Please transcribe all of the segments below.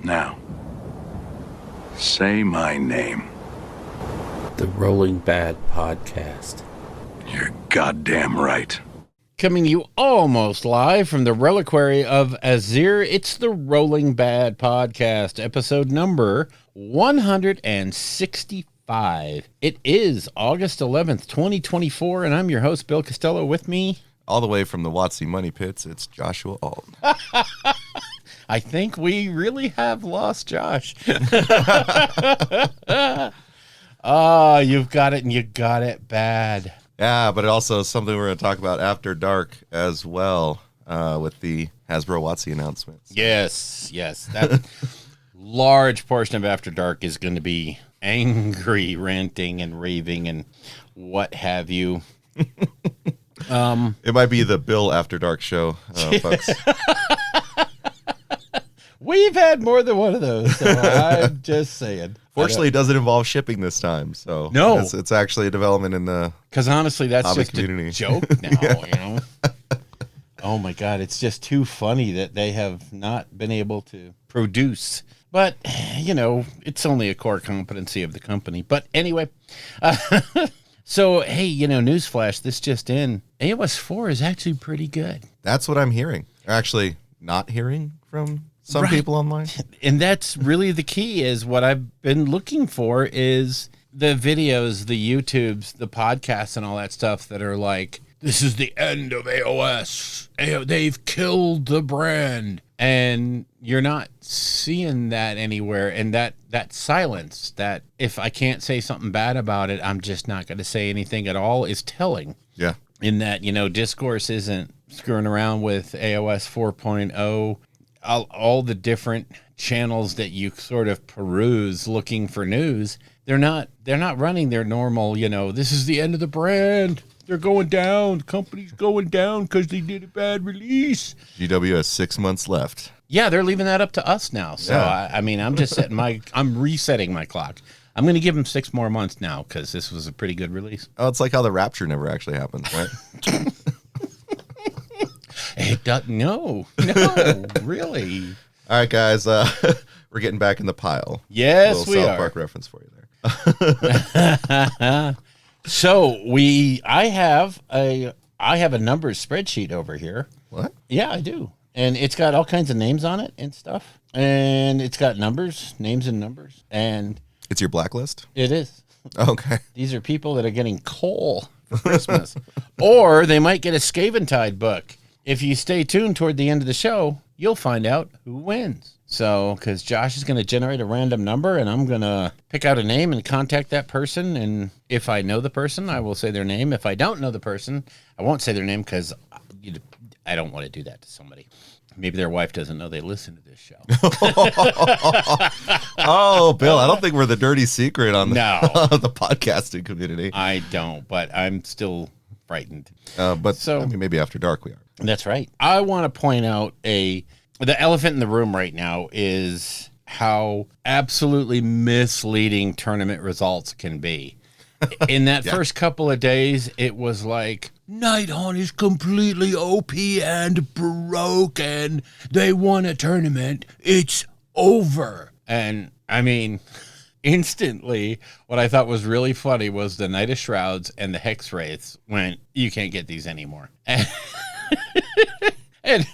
Now, say my name. The Rolling Bad Podcast. You're goddamn right. Coming to you almost live from the Reliquary of Azir, it's the Rolling Bad Podcast, episode number 165. It is August 11th, 2024, and I'm your host, Bill Costello. With me, all the way from the Watsy Money Pits, it's Joshua Alt. I think we really have lost Josh. Oh, you've got it, and you got it bad. Yeah, but also something we're going to talk about after dark as well, with the Hasbro Watsy announcements. Yes. That large portion of After Dark is going to be angry, ranting, and raving, and what have you. It might be the Bill After Dark show, folks. We've had more than one of those, so I'm just saying. Fortunately, it doesn't involve shipping this time, so no, it's actually a development in the because honestly, that's just community. A joke now. You know, oh my God, it's just too funny that they have not been able to produce. But you know, it's only a core competency of the company. But anyway, so hey, you know, newsflash, this just in: AoS4 is actually pretty good. That's what I'm hearing. Actually, not hearing from some people online. And that's really the key, is what I've been looking for is the videos, the YouTubes, the podcasts, and all that stuff that are like, this is the end of AoS. They've killed the brand. And you're not seeing that anywhere. And that silence, that if I can't say something bad about it, I'm just not going to say anything at all, is telling. Yeah. In that, you know, discourse isn't screwing around with AoS 4.0. All the different channels that you sort of peruse looking for news, they're not running their normal, you know, this is the end of the brand. They're going down. The company's going down because they did a bad release. GW has 6 months left. Yeah, they're leaving that up to us now. So, yeah. I mean, I'm just I'm resetting my clock. I'm going to give them 6 more months now because this was a pretty good release. Oh, it's like how the Rapture never actually happened, right? It does, no, really. All right, guys, we're getting back in the pile. Yes, we South are. Park reference for you there. So I have a numbers spreadsheet over here. What? Yeah, I do, and it's got all kinds of names on it and stuff, and it's got names and numbers, and it's your blacklist. It is. Okay. These are people that are getting coal for Christmas, or they might get a Scaventide book. If you stay tuned toward the end of the show, you'll find out who wins. So, because Josh is going to generate a random number, and I'm going to pick out a name and contact that person. And if I know the person, I will say their name. If I don't know the person, I won't say their name because I don't want to do that to somebody. Maybe their wife doesn't know they listen to this show. Oh, Bill, I don't think we're the dirty secret on the podcasting community. I don't, but I'm still frightened. But I mean, maybe after dark we are. That's right. I want to point out the elephant in the room right now is how absolutely misleading tournament results can be. In that first couple of days, it was like, Nighthaunt is completely OP and broken. They won a tournament. It's over. And, I mean, instantly, what I thought was really funny was the Knight of Shrouds and the Hex Wraiths went, you can't get these anymore. And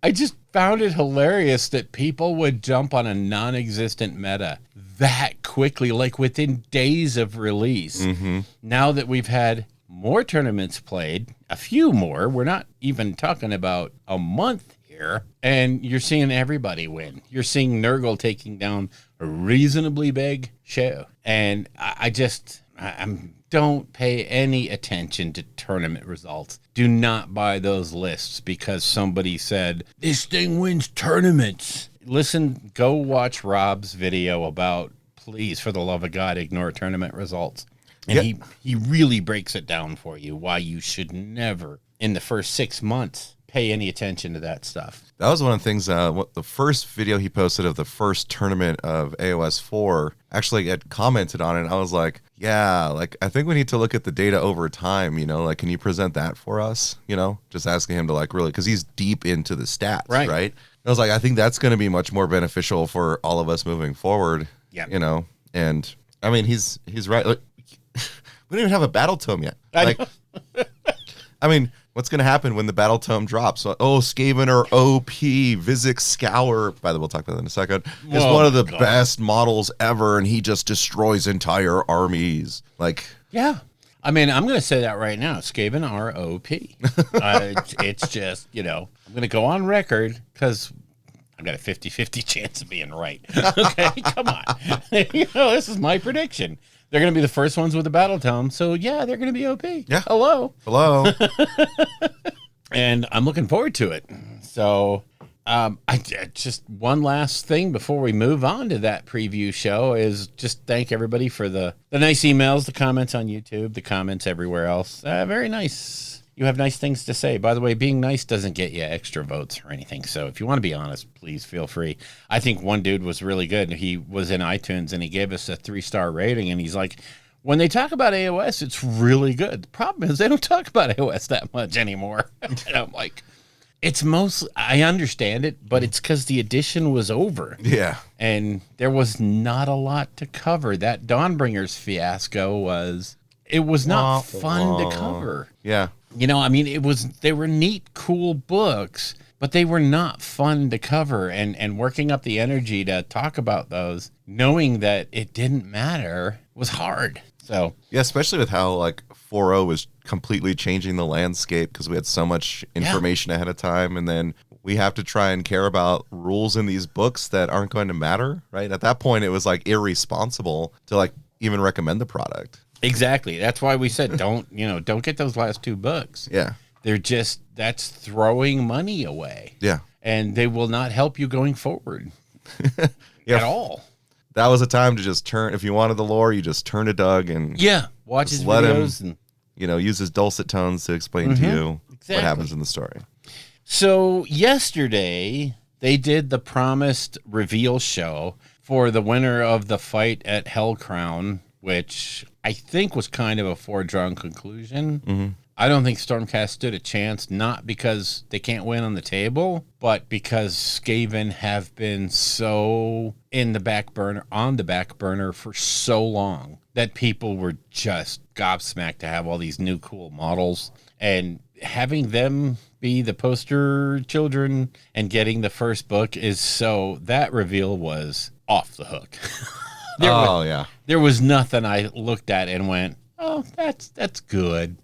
I just found it hilarious that people would jump on a non-existent meta that quickly, like within days of release. Mm-hmm. Now that we've had more tournaments played, a few more, we're not even talking about a month here, and you're seeing everybody win. You're seeing Nurgle taking down a reasonably big show. And I'm don't pay any attention to tournament results. Do not buy those lists because somebody said, this thing wins tournaments. Listen, go watch Rob's video about, please, for the love of God, ignore tournament results. And he really breaks it down for you why you should never, in the first 6 months, pay any attention to that stuff. That was one of the things, the first video he posted of the first tournament of AoS4, actually had commented on it. I was like, yeah, like, I think we need to look at the data over time, you know, like, can you present that for us? You know, just asking him to, like, really, because he's deep into the stats, right? I I was like, I think that's going to be much more beneficial for all of us moving forward. Yeah. You know, and I mean, he's right. Like, we don't even have a battle tome yet. Like, I mean, what's going to happen when the battle tome drops? Skaven or OP, Vizix Scour, by the way, we'll talk about that in a second, is one of the best models ever, and he just destroys entire armies. Like, yeah. I mean, I'm going to say that right now. Skaven are OP. It's just, you know, I'm going to go on record because I've got a 50-50 chance of being right. Okay, come on. You know, this is my prediction. They're going to be the first ones with a battle tome. So, yeah, they're going to be OP. Yeah. Hello. And I'm looking forward to it. So, I just one last thing before we move on to that preview show is just thank everybody for the nice emails, the comments on YouTube, the comments everywhere else. Very nice. You have nice things to say. By the way, being nice doesn't get you extra votes or anything. So if you want to be honest, please feel free. I think one dude was really good. He was in iTunes and he gave us a 3-star rating. And he's like, when they talk about AOS, it's really good. The problem is they don't talk about AOS that much anymore. And I'm like, it's mostly, I understand it, but it's because the edition was over. Yeah. And there was not a lot to cover. That Dawnbringers fiasco was not fun to cover. Yeah. You know, I mean, they were neat, cool books, but they were not fun to cover. And working up the energy to talk about those, knowing that it didn't matter, was hard. So yeah, especially with how like 4.0 was completely changing the landscape because we had so much information ahead of time, and then we have to try and care about rules in these books that aren't going to matter, right? At that point, it was like irresponsible to like even recommend the product. Exactly. That's why we said don't get those last 2 books. Yeah. That's throwing money away. Yeah. And they will not help you going forward at all. That was a time to just turn, if you wanted the lore, you just turn to Doug and watch his let videos him, use his dulcet tones to explain to you what happens in the story. So yesterday they did the promised reveal show for the winner of the fight at Hellcrown, which I think was kind of a foregone conclusion. Mm-hmm. I don't think Stormcast stood a chance, not because they can't win on the table, but because Skaven have been so on the back burner for so long that people were just gobsmacked to have all these new cool models, and having them be the poster children and getting the first book that reveal was off the hook. There was nothing I looked at and went, oh, that's good.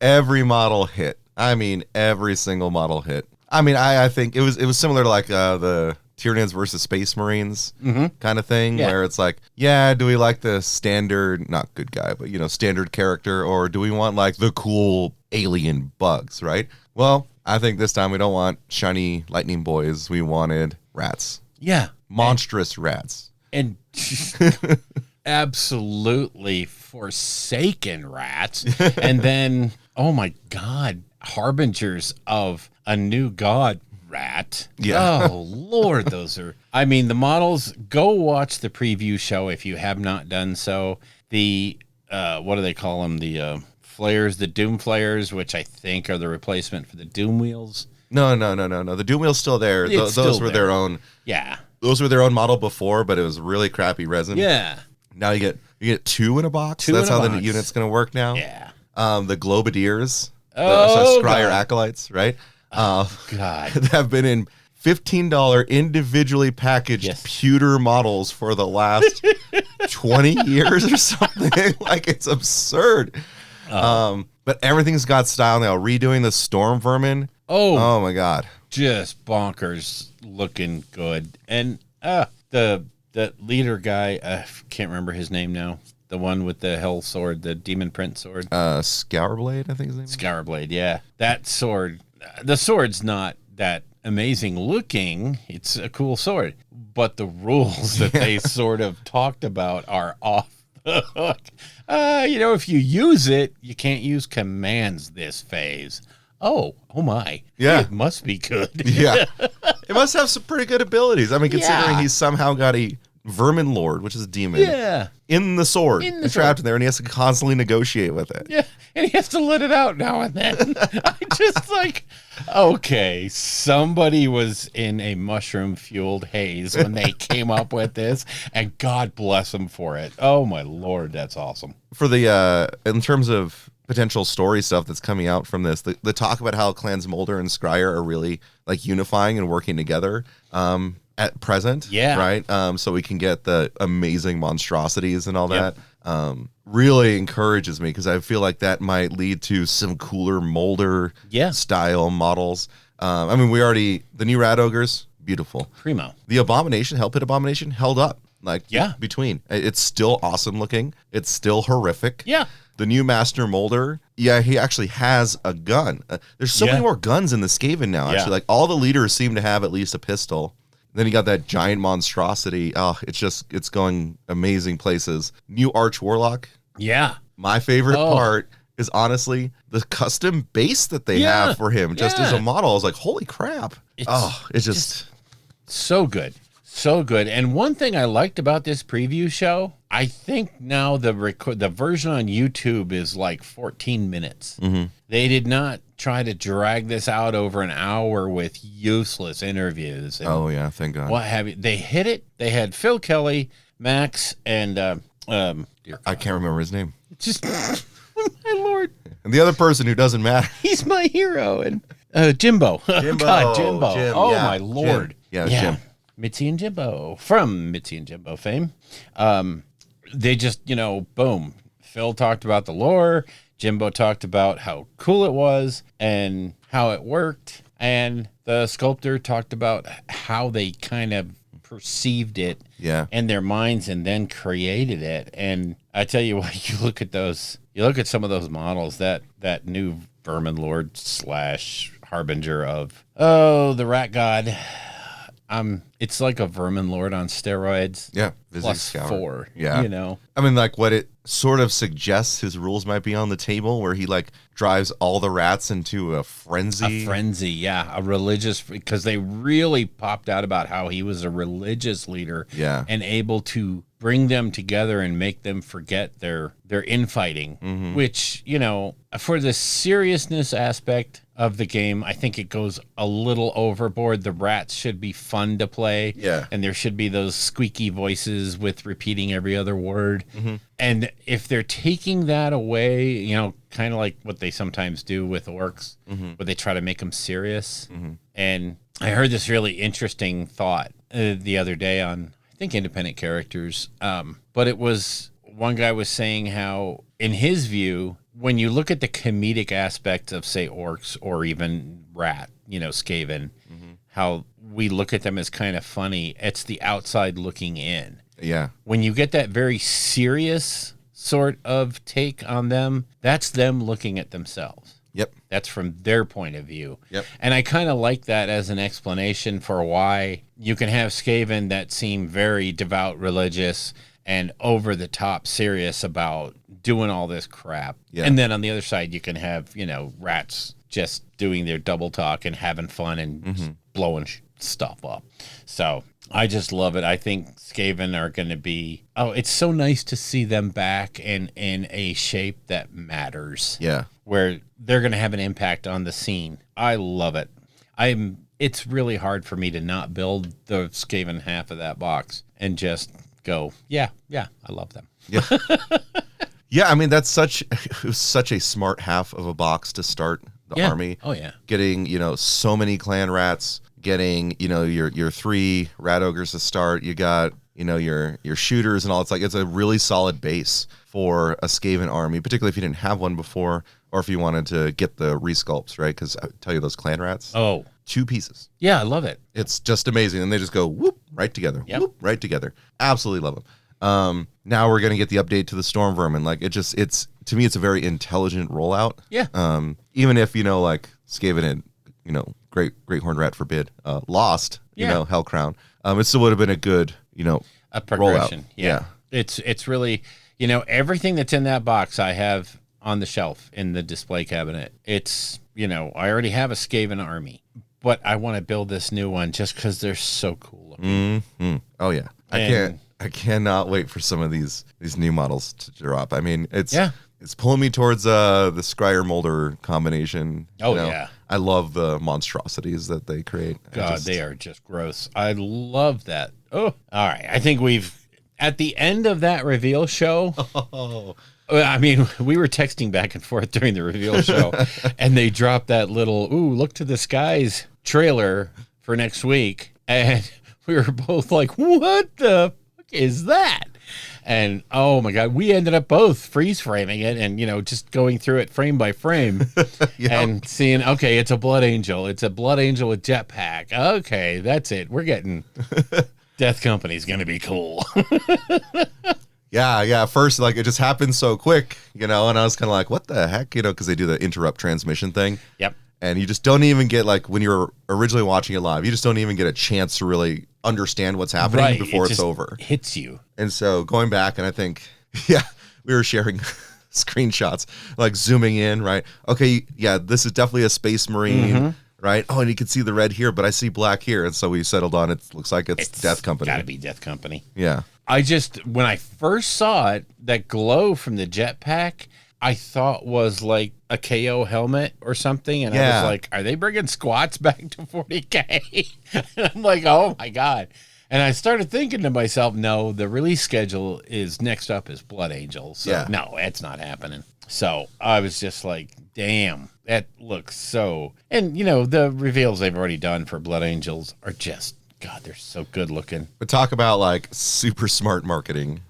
Every model hit. I mean, every single model hit. I mean, I think it was similar to like the Tyranids versus Space Marines kind of thing, where it's like, do we like the standard, not good guy, but standard character, or do we want like the cool alien bugs, right? Well, I think this time we don't want shiny lightning boys. We wanted rats. Yeah. Monstrous rats. And absolutely forsaken rats. And then, oh my God, harbingers of a new god rat. Yeah. Oh, Lord, those are... I mean, the models, go watch the preview show if you have not done so. The, what do they call them? The flares, the Doom flares, which I think are the replacement for the Doom wheels. No. The Doom wheel's still there. Those were their own... Yeah. Those were their own model before, but it was really crappy resin. Yeah. Now you get 2 in a box. That's how the unit's going to work now. Yeah. The Globadiers, the Scryer Acolytes, right? God. Have been in $15 individually packaged pewter models for the last 20 years or something. Like, it's absurd. But everything's got style now. Redoing the Storm Vermin. Oh my God. Just bonkers looking good. And the leader guy, I can't remember his name now. The one with the hell sword, the demon print sword. Scourblade, I think his name is. Scourblade, yeah. That sword, the sword's not that amazing looking. It's a cool sword. But the rules that they sort of talked about are off the hook. If you use it, you can't use commands this phase. Oh my. Yeah. It must be good. Yeah. It must have some pretty good abilities. I mean, considering he's somehow got a Vermin Lord, which is a demon. Yeah. In the sword. Trapped in there, and he has to constantly negotiate with it. Yeah. And he has to let it out now and then. I just like, okay, somebody was in a mushroom-fueled haze when they came up with this, and God bless them for it. Oh, my Lord, that's awesome. For the, in terms of potential story stuff that's coming out from this, the talk about how clans Mulder and Scryer are really, like, unifying and working together, at present, right? So we can get the amazing monstrosities and all that. Really encourages me because I feel like that might lead to some cooler Molder style models. I mean, the new Rat Ogres, beautiful. Primo. The Abomination, Hell Pit Abomination, held up. Like, between. It's still awesome looking. It's still horrific. Yeah. The new Master Molder, he actually has a gun. There's so many more guns in the Skaven now, actually. Like, all the leaders seem to have at least a pistol. Then you got that giant monstrosity. Oh, it's going amazing places. New Arch Warlock. Yeah. My favorite part is honestly the custom base that they have for him just as a model. I was like, holy crap. It's just so good. So good. And one thing I liked about this preview show, I think now the version on YouTube is like 14 minutes. Mm-hmm. They did not try to drag this out over an hour with useless interviews. And thank God. What have you? They hit it. They had Phil Kelly, Max, and I can't remember his name. Just my Lord. And the other person who doesn't matter. He's my hero. And Jimbo. God, Jimbo. Jim, my Lord. Jim. Jim. Mitzi and Jimbo from Mitzi and Jimbo fame. They just, boom. Phil talked about the lore. Jimbo talked about how cool it was and how it worked. And the sculptor talked about how they kind of perceived it in their minds and then created it. And I tell you what, you look at some of those models, that new Vermin Lord / Harbinger of, the Rat God. It's like a Vermin Lord on steroids. Yeah. Plus 4. Yeah. I mean, like what it sort of suggests his rules might be on the table where he like drives all the rats into a frenzy. A religious, because they really popped out about how he was a religious leader. Yeah. And able to bring them together and make them forget their infighting, which, for the seriousness aspect of the game, I think it goes a little overboard. The rats should be fun to play. Yeah. And there should be those squeaky voices with repeating every other word. Mm-hmm. And if they're taking that away, kind of like what they sometimes do with orcs, where they try to make them serious. Mm-hmm. And I heard this really interesting thought the other day on, I think, Independent Characters. But it was, one guy was saying how, in his view, when you look at the comedic aspects of, say, orcs or even rat, Skaven, how we look at them as kind of funny, it's the outside looking in. Yeah. When you get that very serious sort of take on them, that's them looking at themselves. Yep. That's from their point of view. Yep. And I kind of like that as an explanation for why you can have Skaven that seem very devout religious and over the top serious about doing all this crap. Yeah. And then on the other side, you can have, rats just doing their double talk and having fun and blowing stuff up. So I just love it. I think Skaven are going to be, it's so nice to see them back in a shape that matters. Yeah. Where they're going to have an impact on the scene. I love it. It's really hard for me to not build the Skaven half of that box and just go, yeah, I love them. Yeah. Yeah, I mean, it was such a smart half of a box to start the army. Oh, yeah. Getting, so many clan rats, getting, your 3 rat ogres to start. You got, your shooters and all. It's a really solid base for a Skaven army, particularly if you didn't have one before or if you wanted to get the resculpts, right? Because I tell you, those clan rats. Oh. 2 pieces. Yeah, I love it. It's just amazing. And they just go, whoop, right together. Yep. Whoop, right together. Absolutely love them. Now we're going to get the update to the Storm Vermin. Like, to me, it's a very intelligent rollout. Yeah. Even if, Skaven had, Great Horned Rat forbid, lost, Hell Crown, it still would have been a good, a progression. Rollout. Yeah. It's really, everything that's in that box I have on the shelf in the display cabinet. It's, I already have a Skaven army, but I want to build this new one just because they're so cool looking. Mm-hmm. Oh, yeah. I cannot wait for some of these new models to drop. I mean, it's pulling me towards the Scryer Molder combination. Oh, yeah. I love the monstrosities that they create. God, they are just gross. I love that. Oh, all right. I think at the end of that reveal show. Oh. I mean, we were texting back and forth during the reveal show, and they dropped that little, look to the skies trailer for next week. And we were both like, what the fuck is that? And, oh, my God, we ended up both freeze framing it and, just going through it frame by frame and seeing, okay, it's a Blood Angel. It's a Blood Angel with jetpack. Okay, that's it. We're getting Death Company's going to be cool. Yeah. First, like, it just happened so quick, and I was kind of like, what the heck, because they do the interrupt transmission thing. Yep. And you just don't even get, like, when you're originally watching it live, you just don't even get a chance to really understand what's happening before it's over. Hits you. And so going back, and I think, we were sharing screenshots, like zooming in, right? Okay, this is definitely a Space Marine, right? Oh, and you can see the red here, but I see black here. And so we settled on it looks like it's Death Company. Got to be Death Company. Yeah. When I first saw it, that glow from the jetpack, I thought was like a KO helmet or something. And I was like, are they bringing squats back to 40K? And I'm like, oh my God. And I started thinking to myself, no, the release schedule is next up is Blood Angel. So no, it's not happening. So I was just like, damn, that looks so. And, the reveals they've already done for Blood Angels are just, God, they're so good looking. But talk about like super smart marketing,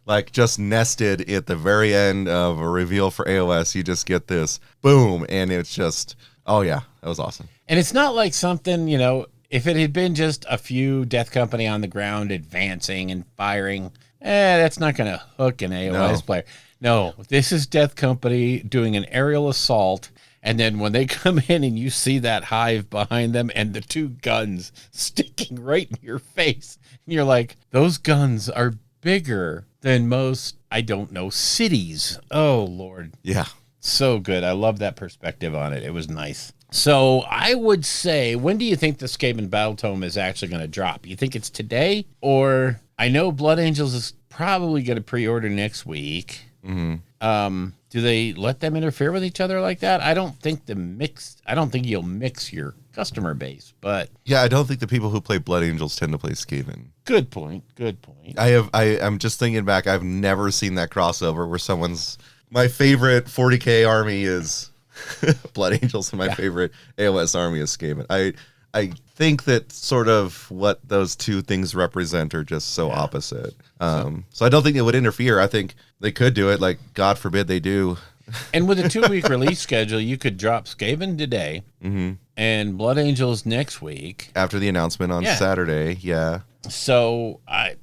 like just nested at the very end of a reveal for AOS. You just get this boom. And it's just, oh yeah, that was awesome. And it's not like something, if it had been just a few Death Company on the ground advancing and firing, that's not going to hook an AOS player. No, this is Death Company doing an aerial assault. And then when they come in and you see that hive behind them and the two guns sticking right in your face, and you're like, those guns are bigger than most, cities. Oh, Lord. Yeah. So good. I love that perspective on it. It was nice. So I would say, when do you think the Skaven Battle Tome is actually going to drop? You think it's today? Or I know Blood Angels is probably going to pre-order next week. Mm-hmm. Do they let them interfere with each other like that? I don't think you'll mix your customer base, but I don't think the people who play Blood Angels tend to play Skaven. Good point. I'm just thinking back. I've never seen that crossover where my favorite 40K army is Blood Angels and my favorite AOS army is Skaven. I think that sort of what those two things represent are just so opposite. So I don't think it would interfere. I think they could do it. Like, God forbid they do. And with a 2-week release schedule, you could drop Skaven today and Blood Angels next week. After the announcement on Saturday, So, I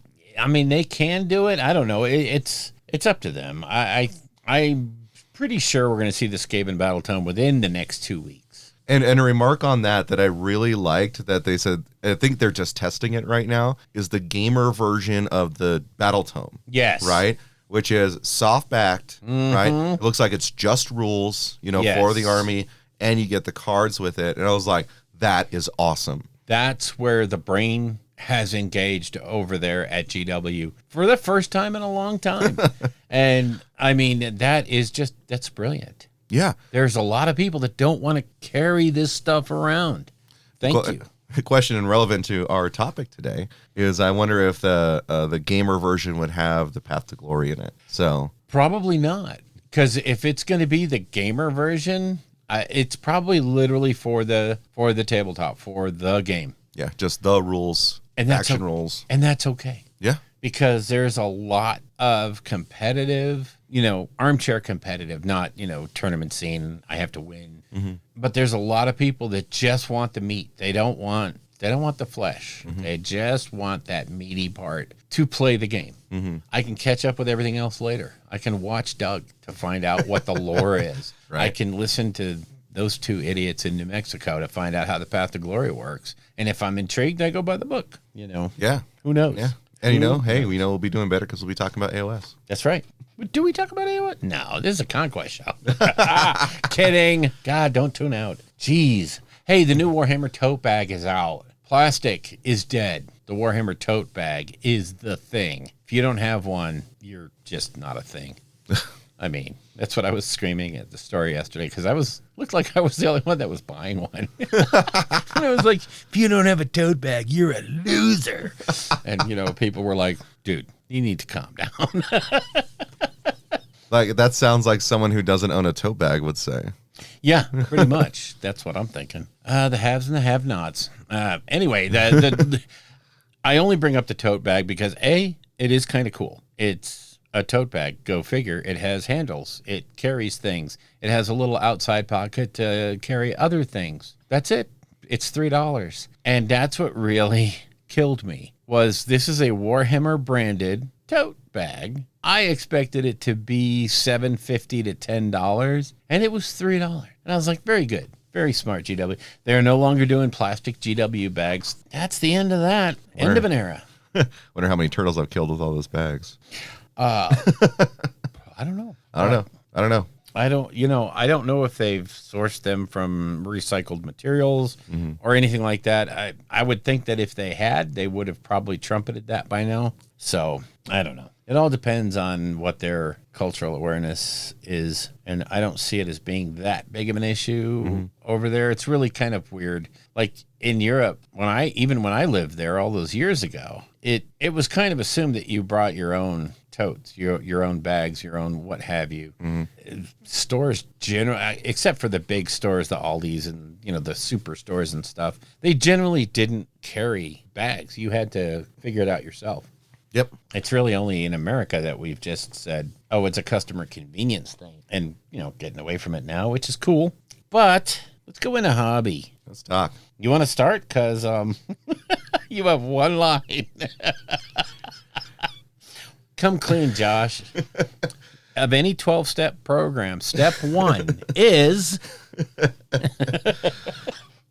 mean, they can do it. I don't know. It's up to them. I'm pretty sure we're going to see the Skaven Battle Tome within the next 2 weeks. And a remark on that I really liked that they said, I think they're just testing it right now, is the gamer version of the Battle Tome. Yes. Right? Which is soft-backed, right? It looks like it's just rules, for the army, and you get the cards with it. And I was like, that is awesome. That's where the brain has engaged over there at GW for the first time in a long time. And, I mean, that's brilliant. Yeah. There's a lot of people that don't want to carry this stuff around. Thank you. A question and relevant to our topic today is I wonder if the gamer version would have the Path to Glory in it. So probably not, because if it's going to be the gamer version, it's probably literally for the tabletop, for the game. Yeah, just the rules, and action rules. And that's okay. Yeah. Because there's a lot of competitive, armchair competitive, not, tournament scene. I have to win. Mm-hmm. But there's a lot of people that just want the meat. They don't want the flesh. Mm-hmm. They just want that meaty part to play the game. Mm-hmm. I can catch up with everything else later. I can watch Doug to find out what the lore is. Right. I can listen to those two idiots in New Mexico to find out how the Path to Glory works. And if I'm intrigued, I go by the book, Yeah. Who knows? Yeah. And hey, we know we'll be doing better because we'll be talking about AOS. That's right. Do we talk about AOS? No, this is a Conquest show. Kidding. God, don't tune out. Jeez. Hey, the new Warhammer tote bag is out. Plastic is dead. The Warhammer tote bag is the thing. If you don't have one, you're just not a thing. I mean, that's what I was screaming at the store yesterday because looked like I was the only one that was buying one. And I was like, if you don't have a tote bag, you're a loser. And, people were like, dude, you need to calm down. Like, that sounds like someone who doesn't own a tote bag would say. Yeah, pretty much. That's what I'm thinking. The haves and the have-nots. Anyway, I only bring up the tote bag because, A, it is kind of cool. It's a tote bag. Go figure. It has handles. It carries things. It has a little outside pocket to carry other things. That's it. It's $3. And that's what really killed me, was this is a Warhammer branded tote bag. I expected it to be $7.50 to $10, and it was $3. And I was like, very good. Very smart, GW. They're no longer doing plastic GW bags. That's the end of that. End of an era. Wonder how many turtles I've killed with all those bags. I don't know. I don't know. I don't know if they've sourced them from recycled materials or anything like that. I would think that if they had, they would have probably trumpeted that by now. So I don't know. It all depends on what their cultural awareness is. And I don't see it as being that big of an issue over there. It's really kind of weird. Like in Europe, when I lived there all those years ago, it was kind of assumed that you brought your own totes, your own bags, your own what have you. Stores generally, except for the big stores, the Aldis and the super stores and stuff, they generally didn't carry bags. You had to figure it out yourself. Yep. It's really only in America that we've just said, oh, it's a customer convenience thing, and getting away from it now, which is cool. But let's go into hobby. Let's talk. You want to start? Because you have one line. Come clean, Josh. Of any 12-step program, step 1 is...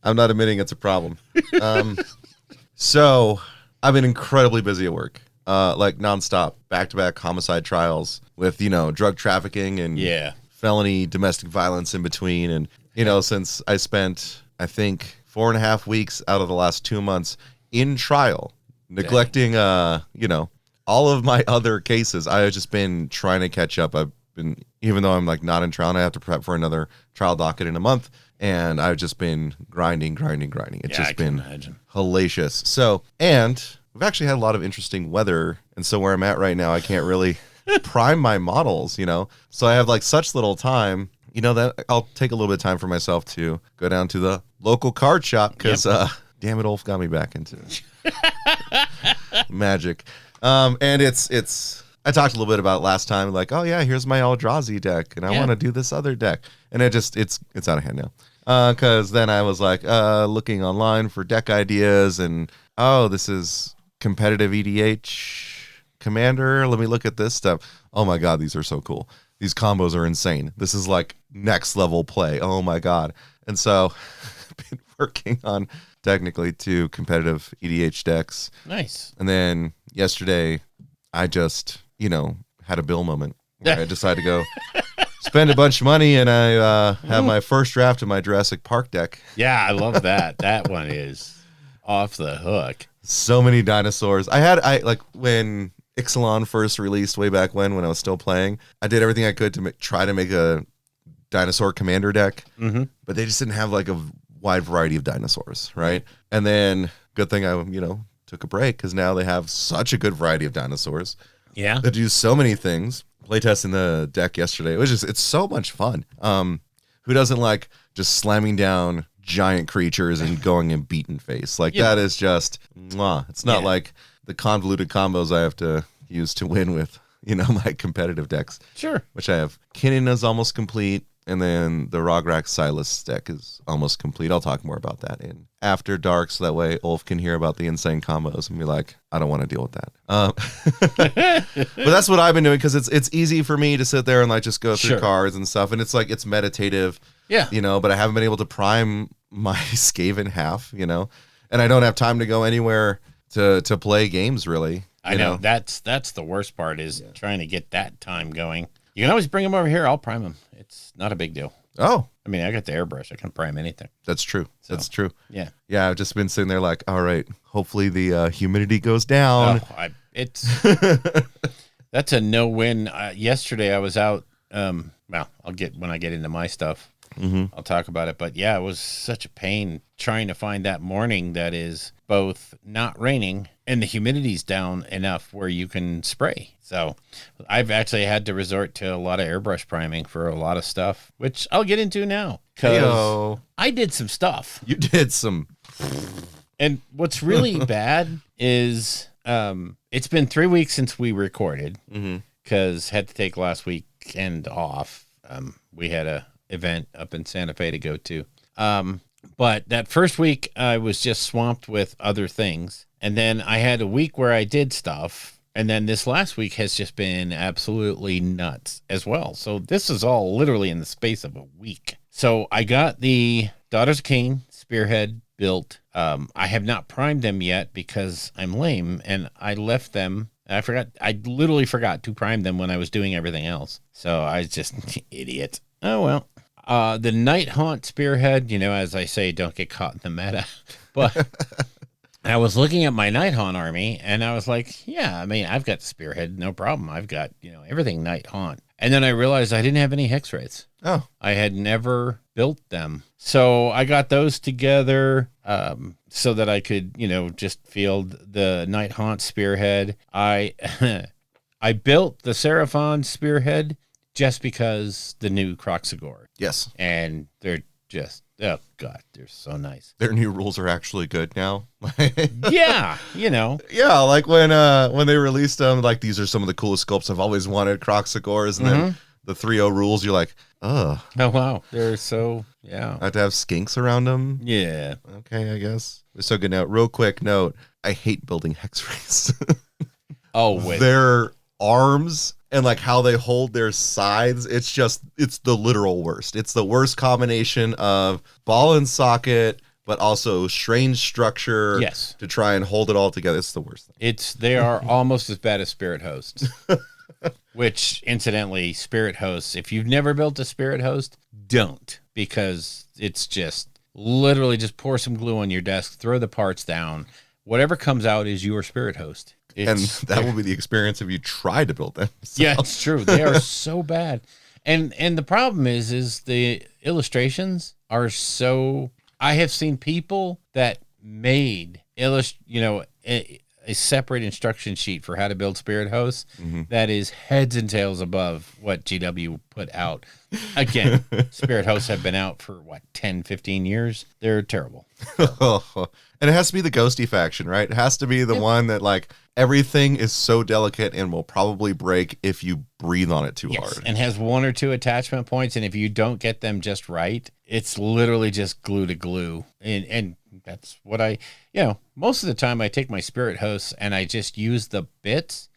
I'm not admitting it's a problem. So I've been incredibly busy at work, like nonstop, back-to-back homicide trials with, drug trafficking and felony domestic violence in between. And, since I spent, I think, 4.5 weeks out of the last 2 months in trial, neglecting, all of my other cases, I have just been trying to catch up. I've been, even though I'm like not in trial, and I have to prep for another trial docket in a month, and I've just been grinding. It's just been hellacious. So, and we've actually had a lot of interesting weather, and so where I'm at right now, I can't really prime my models, So I have like such little time, that I'll take a little bit of time for myself to go down to the local card shop because, damn it, Ulf got me back into magic. And it's I talked a little bit about last time, like, oh yeah, here's my Eldrazi deck, and I want to do this other deck, and it's out of hand now. Because then I was like looking online for deck ideas, and this is competitive EDH commander. Let me look at this stuff. Oh my god, these are so cool. These combos are insane. This is like next level play. Oh my god. And so I've been working on technically 2 competitive EDH decks. Nice. And then yesterday, I just, had a Bill moment where I decided to go spend a bunch of money, and I have my first draft of my Jurassic Park deck. Yeah, I love that. That one is off the hook. So many dinosaurs. I like when Ixalan first released way back when I was still playing, I did everything I could to try to make a dinosaur commander deck, but they just didn't have like a wide variety of dinosaurs, right? And then good thing I took a break, because now they have such a good variety of dinosaurs that do so many things. Playtesting the deck yesterday, it's so much fun. Who doesn't like just slamming down giant creatures and going in beaten face? Like that is just it's not like the convoluted combos I have to use to win with my competitive decks, which I have. Kinnan is almost complete, and then the Rograk Silas deck is almost complete. I'll talk more about that in After Dark, so that way Ulf can hear about the insane combos and be like, I don't want to deal with that. But that's what I've been doing, because it's easy for me to sit there and like just go through cards and stuff, and it's like it's meditative, but I haven't been able to prime my Skaven half, and I don't have time to go anywhere to play games really. I know. That's the worst part is trying to get that time going. You can always bring them over here. I'll prime them. It's not a big deal. Oh, I mean, I got the airbrush. I can prime anything. That's true. So, that's true. Yeah. Yeah, I've just been sitting there like, all right, hopefully the humidity goes down. Oh, that's a no-win. Yesterday I was out. Well, when I get into my stuff, I'll talk about it. But yeah, it was such a pain trying to find that morning that is both not raining and the humidity's down enough where you can spray. So I've actually had to resort to a lot of airbrush priming for a lot of stuff, which I'll get into now. Because I did some stuff. You did some. And what's really bad is it's been 3 weeks since we recorded because had to take last weekend off. We had a event up in Santa Fe to go to. But that first week I was just swamped with other things. And then I had a week where I did stuff. And then this last week has just been absolutely nuts as well. So this is all literally in the space of a week. So I got the Daughters of Cain Spearhead built. I have not primed them yet because I'm lame and I left them. I literally forgot to prime them when I was doing everything else. So I was just idiot. Oh, well. The Night Haunt Spearhead, as I say, don't get caught in the meta. But I was looking at my Night Haunt army and I was like, yeah, I mean, I've got the Spearhead, no problem. I've got, everything Night Haunt. And then I realized I didn't have any hex rates. Oh. I had never built them. So I got those together so that I could, just field the Night Haunt Spearhead. I built the Seraphon Spearhead just because the new Croxagore. Yes. And they're just, oh, God, they're so nice. Their new rules are actually good now. Yeah, Yeah, like when they released them, like these are some of the coolest sculpts I've always wanted, Croxagores, and then the 3.0 rules, you're like, ugh. Oh, wow. They're so, yeah. I have to have skinks around them. Yeah. Okay, I guess. So good note. Real quick note. I hate building hex rays. Their arms and like how they hold their sides, it's the literal worst. It's the worst combination of ball and socket, but also strange structure to try and hold it all together. It's the worst thing. They are almost as bad as Spirit Hosts. Which, incidentally, Spirit Hosts, if you've never built a Spirit Host, don't. Because it's just literally just pour some glue on your desk, throw the parts down. Whatever comes out is your Spirit Host. And that will be the experience if you try to build them. So. Yeah, it's true. They are so bad. And the problem is the illustrations are so... I have seen people that made a separate instruction sheet for how to build Spirit Hosts that is heads and tails above what GW put out. Again, Spirit Hosts have been out for 10, 15 years. They're terrible. And it has to be the ghosty faction, right? It has to be the one that like everything is so delicate and will probably break if you breathe on it too hard. And has 1 or 2 attachment points, and if you don't get them just right, it's literally just glue to glue. And that's what most of the time I take my Spirit Hosts and I just use the bits,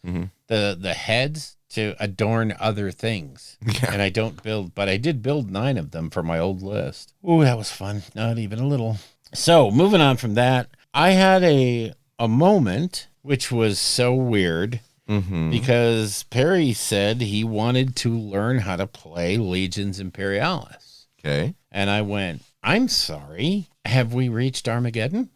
the heads to adorn other things. Yeah. And I don't build, but I did build 9 of them for my old list. Ooh, that was fun. Not even a little. So moving on from that, I had a moment which was so weird because Perry said he wanted to learn how to play Legions Imperialis. Okay. And I went, I'm sorry. Have we reached Armageddon?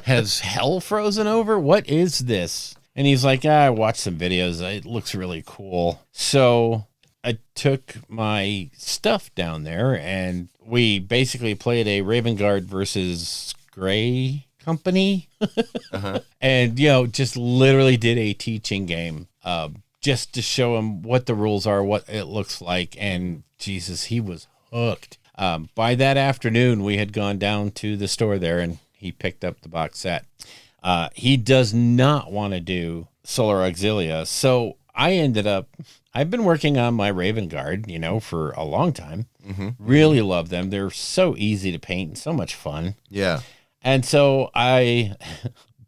Has hell frozen over? What is this? And he's like, I watched some videos. It looks really cool. So I took my stuff down there and we basically played a Raven Guard versus Gray Company. And, just literally did a teaching game just to show him what the rules are, what it looks like. And Jesus, he was hooked. By that afternoon, we had gone down to the store there and he picked up the box set. He does not want to do Solar Auxilia. So I've been working on my Raven Guard, for a long time. Really love them. They're so easy to paint and so much fun. Yeah. And so I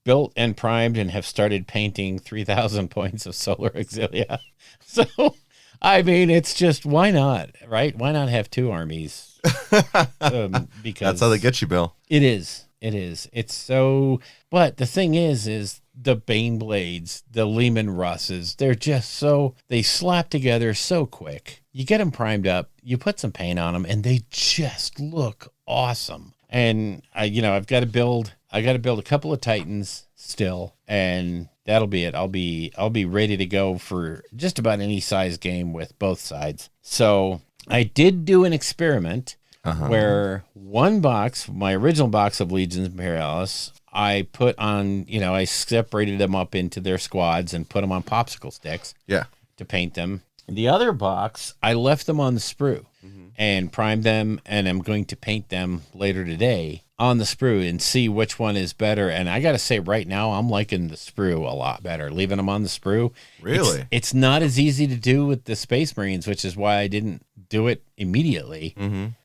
built and primed and have started painting 3,000 points of Solar Auxilia. So, I mean, it's just, why not, right? Why not have 2 armies? Because that's how they get you, Bill. It is. It's so, but the thing is the Baneblades, the Lehman Russes, they're just they slap together so quick. you get them primed up, you put some paint on them, and they just look awesome. And I've got to build a couple of Titans still, and that'll be it. I'll be ready to go for just about any size game with both sides. So I did do an experiment where one box, my original box of Legions Imperialis, I put on, I separated them up into their squads and put them on popsicle sticks to paint them. The other box, I left them on the sprue and primed them, and I'm going to paint them later today on the sprue and see which one is better. And I got to say right now, I'm liking the sprue a lot better, leaving them on the sprue. Really? It's not as easy to do with the Space Marines, which is why I didn't do it immediately.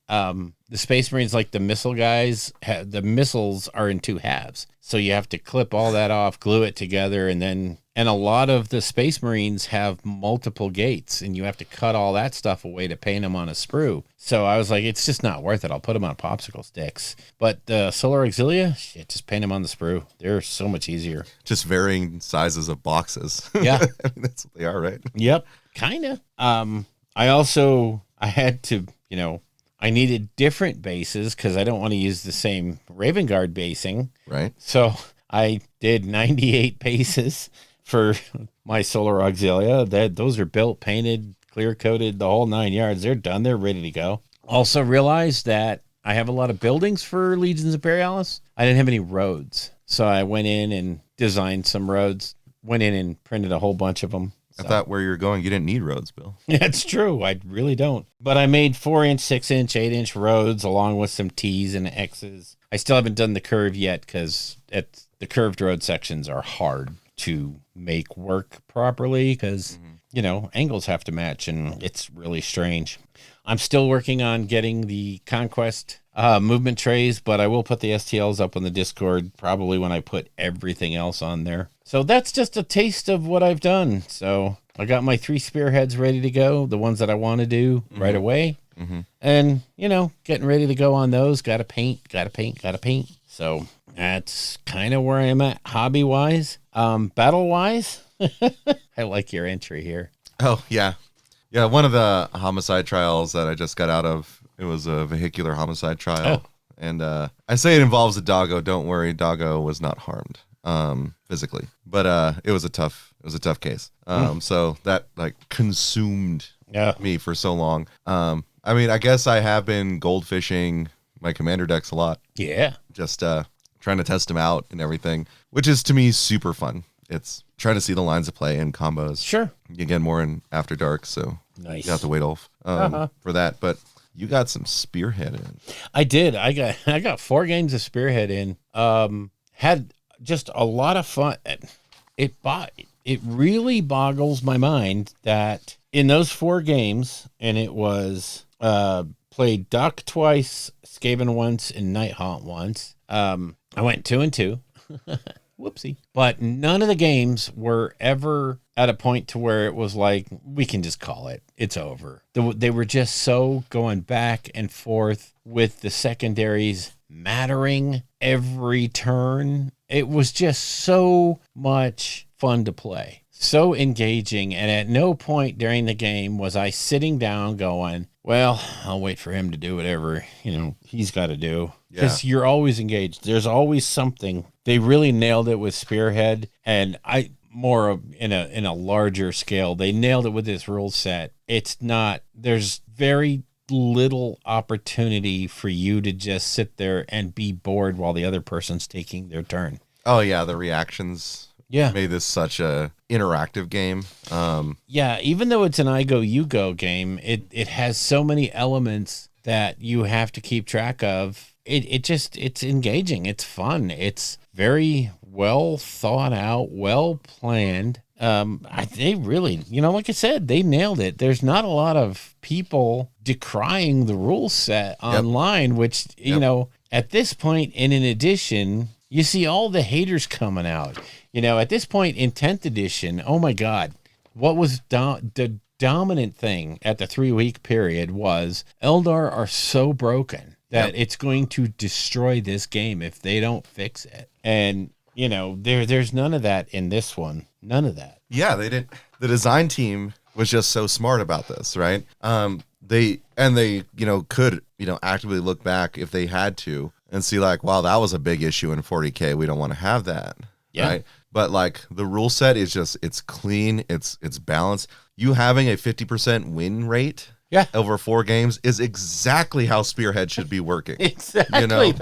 The Space Marines, like the missile guys, the missiles are in two halves. So you have to clip all that off, glue it together, and a lot of the Space Marines have multiple gates, and you have to cut all that stuff away to paint them on a sprue. So I was like, it's just not worth it. I'll put them on popsicle sticks. But the Solar Auxilia, shit, just paint them on the sprue. They're so much easier. Just varying sizes of boxes. Yeah. I mean, that's what they are, right? Yep, kind of. I had to, I needed different bases because I don't want to use the same Raven Guard basing. Right. So I did 98 bases for my Solar Auxilia. Those are built, painted, clear coated, the whole 9 yards. They're done. They're ready to go. Also realized that I have a lot of buildings for Legions Imperialis. I didn't have any roads. So I went in and designed some roads, went in and printed a whole bunch of them. I thought where you're going, you didn't need roads, Bill. That's true. I really don't. But I made 4-inch, 6-inch, 8-inch roads along with some T's and X's. I still haven't done the curve yet because the curved road sections are hard to make work properly because, angles have to match, and it's really strange. I'm still working on getting the Conquest movement trays, but I will put the STLs up on the Discord probably when I put everything else on there. So that's just a taste of what I've done. So I got my 3 spearheads ready to go, the ones that I want to do right away. And, getting ready to go on those. Got to paint. So that's kind of where I'm at hobby-wise. Battle-wise, I like your entry here. Oh, yeah. Yeah, one of the homicide trials that I just got out of, it was a vehicular homicide trial. Oh. And I say it involves a doggo. Don't worry, doggo was not harmed physically. But it was a tough case. So that consumed me for so long. I mean, I guess I have been goldfishing my commander decks a lot. Yeah. Just trying to test them out and everything, which is to me super fun. It's trying to see the lines of play and combos. Sure. You get more in After Dark, so nice. You have to wait off for that. But you got some Spearhead in. I did. I got 4 games of Spearhead in. Had just a lot of fun. It really boggles my mind that in those 4 games, and it was played Duck twice, Skaven once, and Nighthaunt once. I went 2-2. Whoopsie. But none of the games were ever at a point to where it was like, we can just call it. It's over. They were just so going back and forth with the secondaries mattering every turn. It was just so much fun to play. So engaging. And at no point during the game was I sitting down going, well, I'll wait for him to do whatever, he's got to do. Because you're always engaged. There's always something. They really nailed it with Spearhead, and more in a larger scale. They nailed it with this rule set. There's very little opportunity for you to just sit there and be bored while the other person's taking their turn. Oh yeah, the reactions made this such a interactive game. Even though it's an I go, you go game, it has so many elements that you have to keep track of. It's engaging. It's fun. It's very well thought out, well planned. They really, like I said, they nailed it. There's not a lot of people decrying the rule set online, which, at this point, and in addition, you see all the haters coming out. At this point in 10th edition, oh my God, what was the dominant thing at the 3-week period was Eldar are so broken that it's going to destroy this game if they don't fix it. And, there's none of that in this one. None of that. Yeah, they didn't. The design team was just so smart about this, right? They could, actively look back if they had to and see like, wow, that was a big issue in 40K. We don't want to have that. Yeah. Right. But like the rule set is just, it's clean. It's balanced. You having a 50% win rate over 4 games is exactly how Spearhead should be working. Exactly.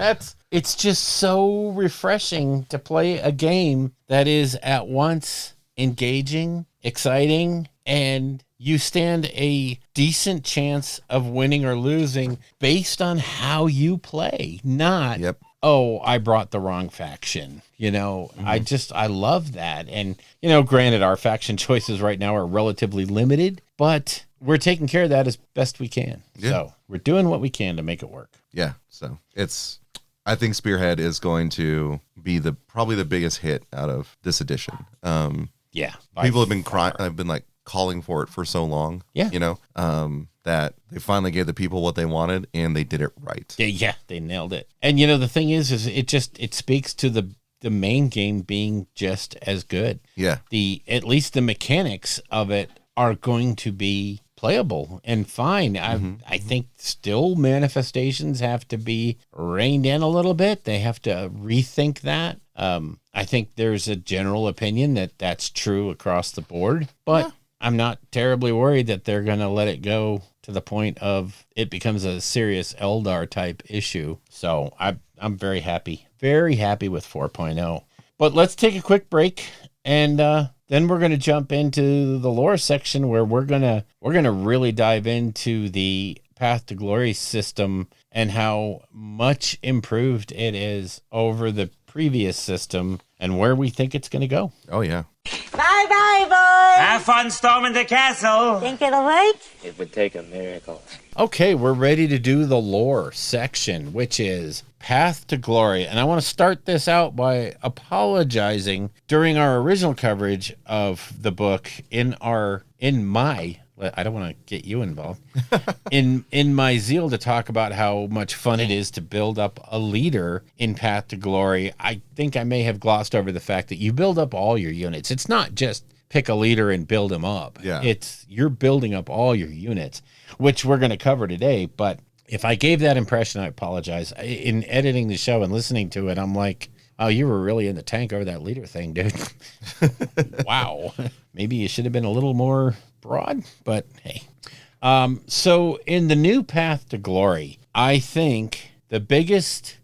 It's just so refreshing to play a game that is at once engaging, exciting, and you stand a decent chance of winning or losing based on how you play, not, oh, I brought the wrong faction. I love that. And, granted, our faction choices right now are relatively limited, but we're taking care of that as best we can. Yeah. So we're doing what we can to make it work. Yeah. So I think Spearhead is going to be probably the biggest hit out of this edition. People have been crying. I've been like calling for it for so long. Yeah. That they finally gave the people what they wanted and they did it right. Yeah, they nailed it. And the thing is it speaks to the main game being just as good. Yeah. At least the mechanics of it are going to be playable and fine. I think still manifestations have to be reined in a little bit. They have to rethink that. I think there's a general opinion that that's true across the board, but I'm not terribly worried that they're going to let it go to the point of it becomes a serious Eldar type issue. So I'm very happy with 4.0. But let's take a quick break, and then we're going to jump into the lore section where we're going to really dive into the Path to Glory system and how much improved it is over the previous system and where we think it's going to go. Oh, yeah. Bye-bye, boys. Have fun storming the castle. Think it'll work? It would take a miracle. Okay, we're ready to do the lore section, which is Path to Glory. And I want to start this out by apologizing. During our original coverage of the book, I don't want to get you involved. in my zeal to talk about how much fun it is to build up a leader in Path to Glory, I think I may have glossed over the fact that you build up all your units. It's not just pick a leader and build them up. Yeah. You're building up all your units, which we're going to cover today. But if I gave that impression, I apologize. In editing the show and listening to it, I'm like, oh, you were really in the tank over that leader thing, dude. Wow. Maybe you should have been a little more broad, but hey. So in the new Path to Glory, I think the biggest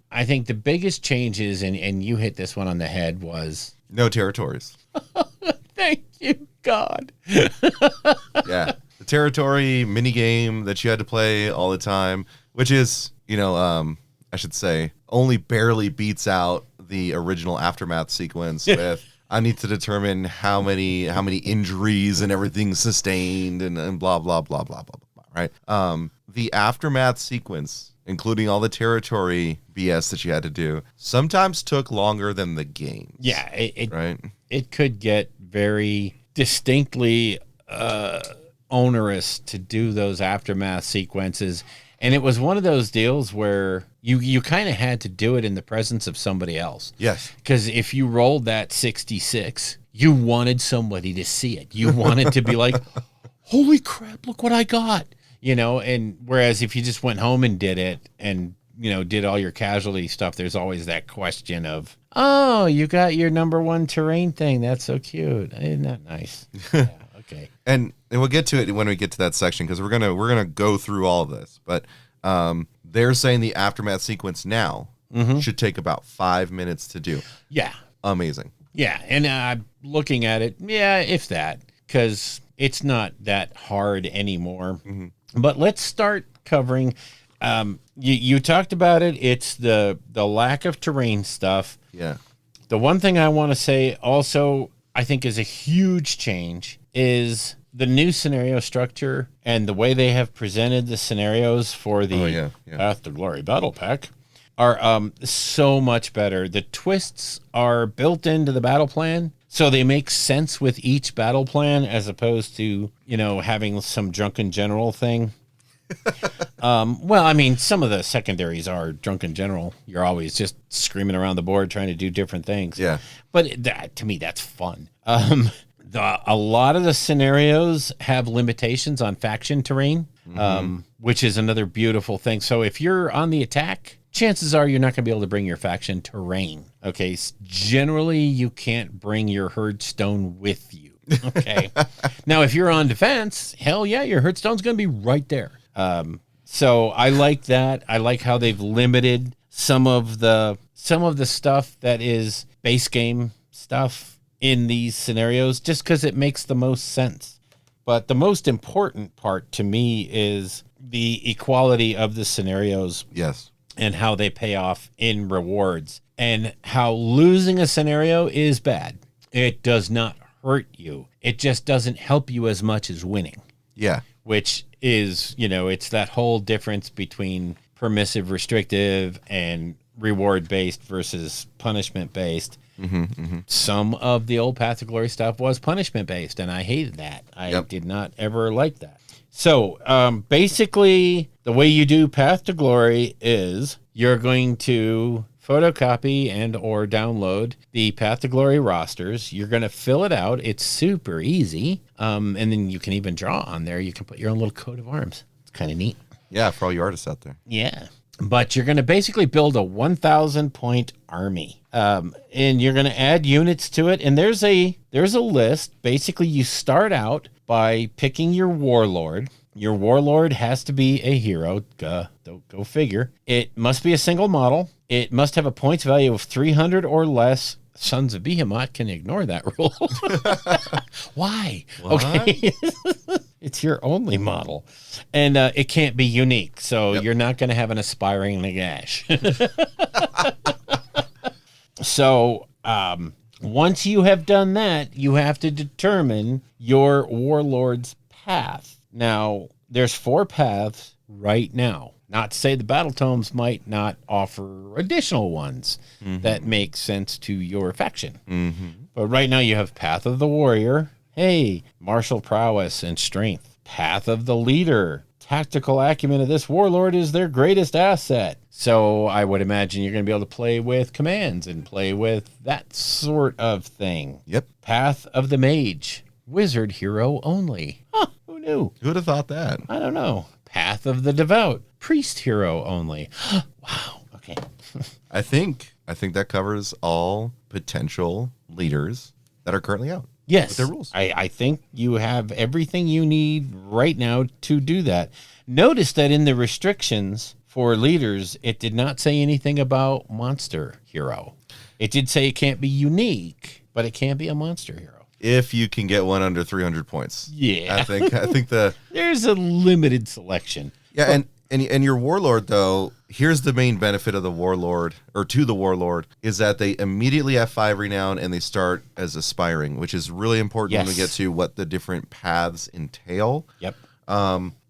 changes, and you hit this one on the head, was no territories. Thank you, God. Yeah. The territory minigame that you had to play all the time, which is, I should say, only barely beats out the original Aftermath sequence with I need to determine how many injuries and everything sustained and blah, blah, blah, blah, blah, blah, right? The Aftermath sequence, including all the territory BS that you had to do, sometimes took longer than the game. Yeah, it could get very distinctly onerous to do those Aftermath sequences. And it was one of those deals where you kind of had to do it in the presence of somebody else. Yes. Because if you rolled that 66, you wanted somebody to see it. You wanted to be like, holy crap, look what I got. And whereas if you just went home and did it and, did all your casualty stuff, there's always that question of, oh, you got your number 1 terrain thing. That's so cute. Isn't that nice? Yeah. Okay. And we'll get to it when we get to that section because we're gonna go through all of this. But they're saying the Aftermath sequence now should take about 5 minutes to do. Yeah. Amazing. Yeah, and looking at it, if that, because it's not that hard anymore. Mm-hmm. But let's start covering. You talked about it. It's the lack of terrain stuff. Yeah. The one thing I want to say also, I think is a huge change is the new scenario structure and the way they have presented the scenarios for the Path to Glory Battle Pack are so much better. The twists are built into the battle plan, so they make sense with each battle plan as opposed to, having some drunken general thing. Well, I mean, some of the secondaries are drunken general. You're always just screaming around the board trying to do different things. Yeah. But to me, that's fun. A lot of the scenarios have limitations on faction terrain, which is another beautiful thing. So if you're on the attack, chances are you're not going to be able to bring your faction terrain. Okay, generally you can't bring your herdstone with you. Okay, now if you're on defense, hell yeah, your herdstone's going to be right there. So I like that. I like how they've limited some of the stuff that is base game stuff in these scenarios, just because it makes the most sense. But the most important part to me is the equality of the scenarios. Yes. And how they pay off in rewards, and how losing a scenario is bad. It does not hurt you. It just doesn't help you as much as winning. Yeah. Which is, it's that whole difference between permissive, restrictive, and reward-based versus punishment-based. Some of the old Path to Glory stuff was punishment-based, and I hated that. I did not ever like that. So basically, the way you do Path to Glory is you're going to photocopy and or download the Path to Glory rosters. You're going to fill it out. It's super easy. And then you can even draw on there. You can put your own little coat of arms. It's kind of neat. Yeah, for all you artists out there. Yeah. But you're going to basically build a 1,000 point army. And you're going to add units to it. And there's a list. Basically, you start out by picking your warlord. Your warlord has to be a hero. Go figure. It must be a single model. It must have a points value of 300 or less. Sons of Behemoth can ignore that rule. Why? What? Okay. It's your only model. And it can't be unique. So you're not going to have an aspiring Nagash. So once you have done that, you have to determine your warlord's path. Now, there's 4 paths right now. Not to say the battle tomes might not offer additional ones that make sense to your faction. But right now you have Path of the Warrior. Hey, martial prowess and strength. Path of the Leader. Tactical acumen of this warlord is their greatest asset. So I would imagine you're going to be able to play with commands and play with that sort of thing. Yep. Path of the Mage. Wizard hero only. Huh, who knew? Who would have thought that? I don't know. Path of the Devout. Priest hero only. Wow. Okay. I think that covers all potential leaders that are currently out. Yes. With their rules. I think you have everything you need right now to do that. Notice that in the restrictions for leaders, it did not say anything about monster hero. It did say it can't be unique, but it can be a monster hero. If you can get one under 300 points. Yeah. I think there's a limited selection. Yeah, and your warlord, though, here's the main benefit of the warlord, or to the warlord, is that they immediately have 5 renown and they start as aspiring, which is really important when we get to what the different paths entail. Yep.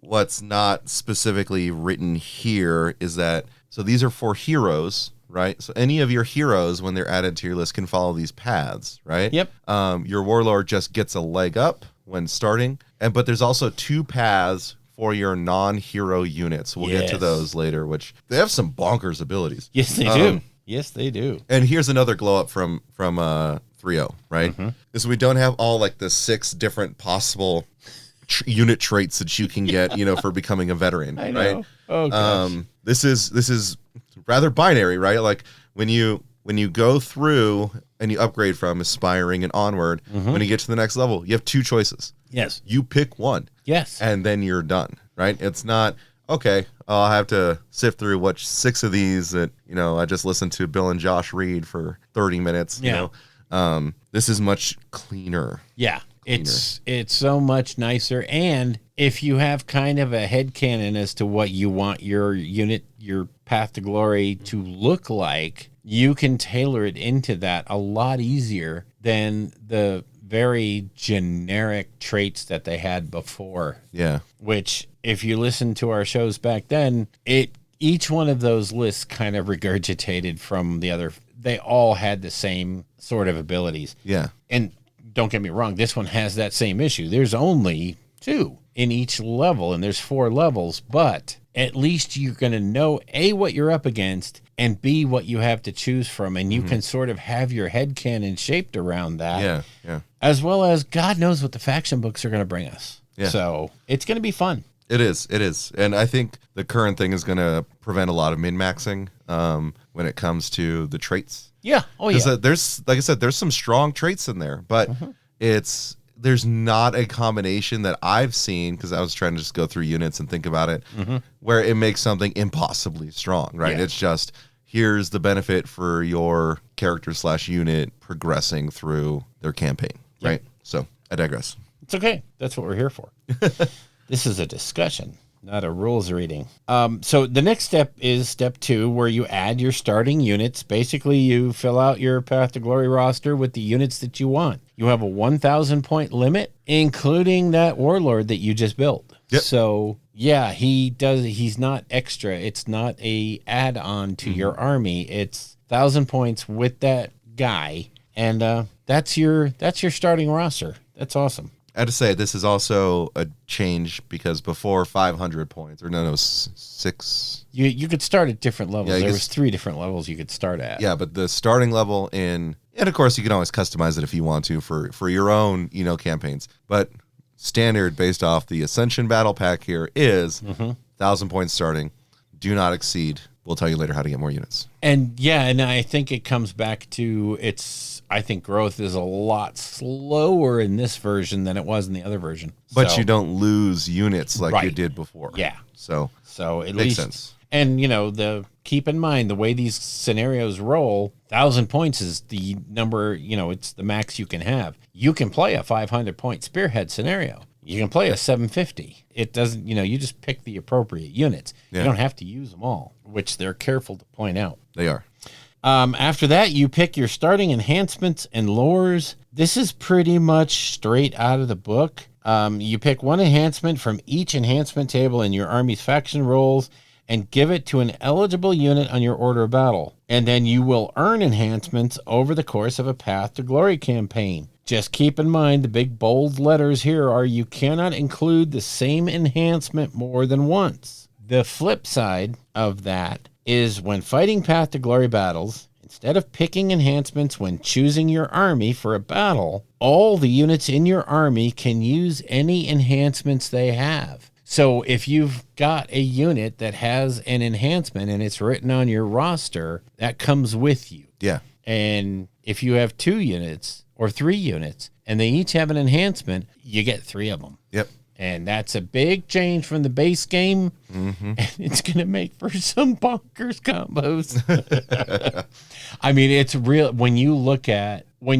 What's not specifically written here is that, so these are for heroes, right? So any of your heroes, when they're added to your list, can follow these paths, right? Yep. Your warlord just gets a leg up when starting, but there's also 2 paths for your non-hero units. We'll get to those later, which they have some bonkers abilities. Yes, they do. Yes, they do. And here's another glow up from 3.0, right? Is we don't have all like the 6 different possible unit traits that you can get, for becoming a veteran, I know. right? Oh, gosh. This is rather binary, right? Like when you go through and you upgrade from aspiring and onward, when you get to the next level, you have 2 choices. Yes. You pick one. Yes. And then you're done, right? It's not, okay, I'll have to sift through what 6 of these that, I just listened to Bill and Josh read for 30 minutes, you know. This is much cleaner. Yeah. It's so much nicer. And if you have kind of a headcanon as to what you want your unit, your Path to Glory to look like, you can tailor it into that a lot easier than the very generic traits that they had before. Yeah. Which, if you listen to our shows back then, each one of those lists kind of regurgitated from the other. They all had the same sort of abilities. Yeah. And don't get me wrong, this one has that same issue. There's only 2 in each level, and there's 4 levels, but at least you're going to know A, what you're up against, and B, what you have to choose from. And you can sort of have your headcanon shaped around that. Yeah. As well as God knows what the faction books are going to bring us. Yeah. So it's going to be fun. It is. And I think the current thing is going to prevent a lot of min-maxing when it comes to the traits. Yeah. Oh, yeah. There's, like I said, there's some strong traits in there, but there's not a combination that I've seen, because I was trying to just go through units and think about it, where it makes something impossibly strong, right? Yeah. It's just, here's the benefit for your character/unit progressing through their campaign, right? So I digress. It's okay. That's what we're here for. This is a discussion, not a rules reading. So the next step is step 2, where you add your starting units. Basically, you fill out your Path to Glory roster with the units that you want. You have a 1,000 point limit, including that warlord that you just built. Yep. So yeah, he's not extra. It's not a add-on to your army. It's 1,000 points with that guy. And that's your starting roster. That's awesome. I had to say, this is also a change, because before 500 points, or no, 6. You could start at different levels. There was 3 different levels you could start at. Yeah, but the starting level and of course you can always customize it if you want to for your own, campaigns. But standard, based off the Ascension Battle Pack here, is 1,000 points starting. Do not exceed. We'll tell you later how to get more units. And yeah, and I think it comes back to I think growth is a lot slower in this version than it was in the other version. But you don't lose units like you did before. Yeah. So it makes sense. And keep in mind the way these scenarios roll, 1,000 points is the number, it's the max you can have. You can play a 500 point spearhead scenario. You can play a 750. It doesn't, you just pick the appropriate units. Yeah. You don't have to use them all, which they're careful to point out. They are. After that, you pick your starting enhancements and lores. This is pretty much straight out of the book. You pick one enhancement from each enhancement table in your army's faction rolls and give it to an eligible unit on your order of battle. And then you will earn enhancements over the course of a Path to Glory campaign. Just keep in mind the big bold letters here are you cannot include the same enhancement more than once. The flip side of that is when fighting Path to Glory battles, instead of picking enhancements when choosing your army for a battle, all the units in your army can use any enhancements they have. So if you've got a unit that has an enhancement and it's written on your roster, that comes with you. Yeah. And if you have 2 units or 3 units and they each have an enhancement, you get 3 of them. Yep. And that's a big change from the base game. And it's going to make for some bonkers combos. I mean, it's real. When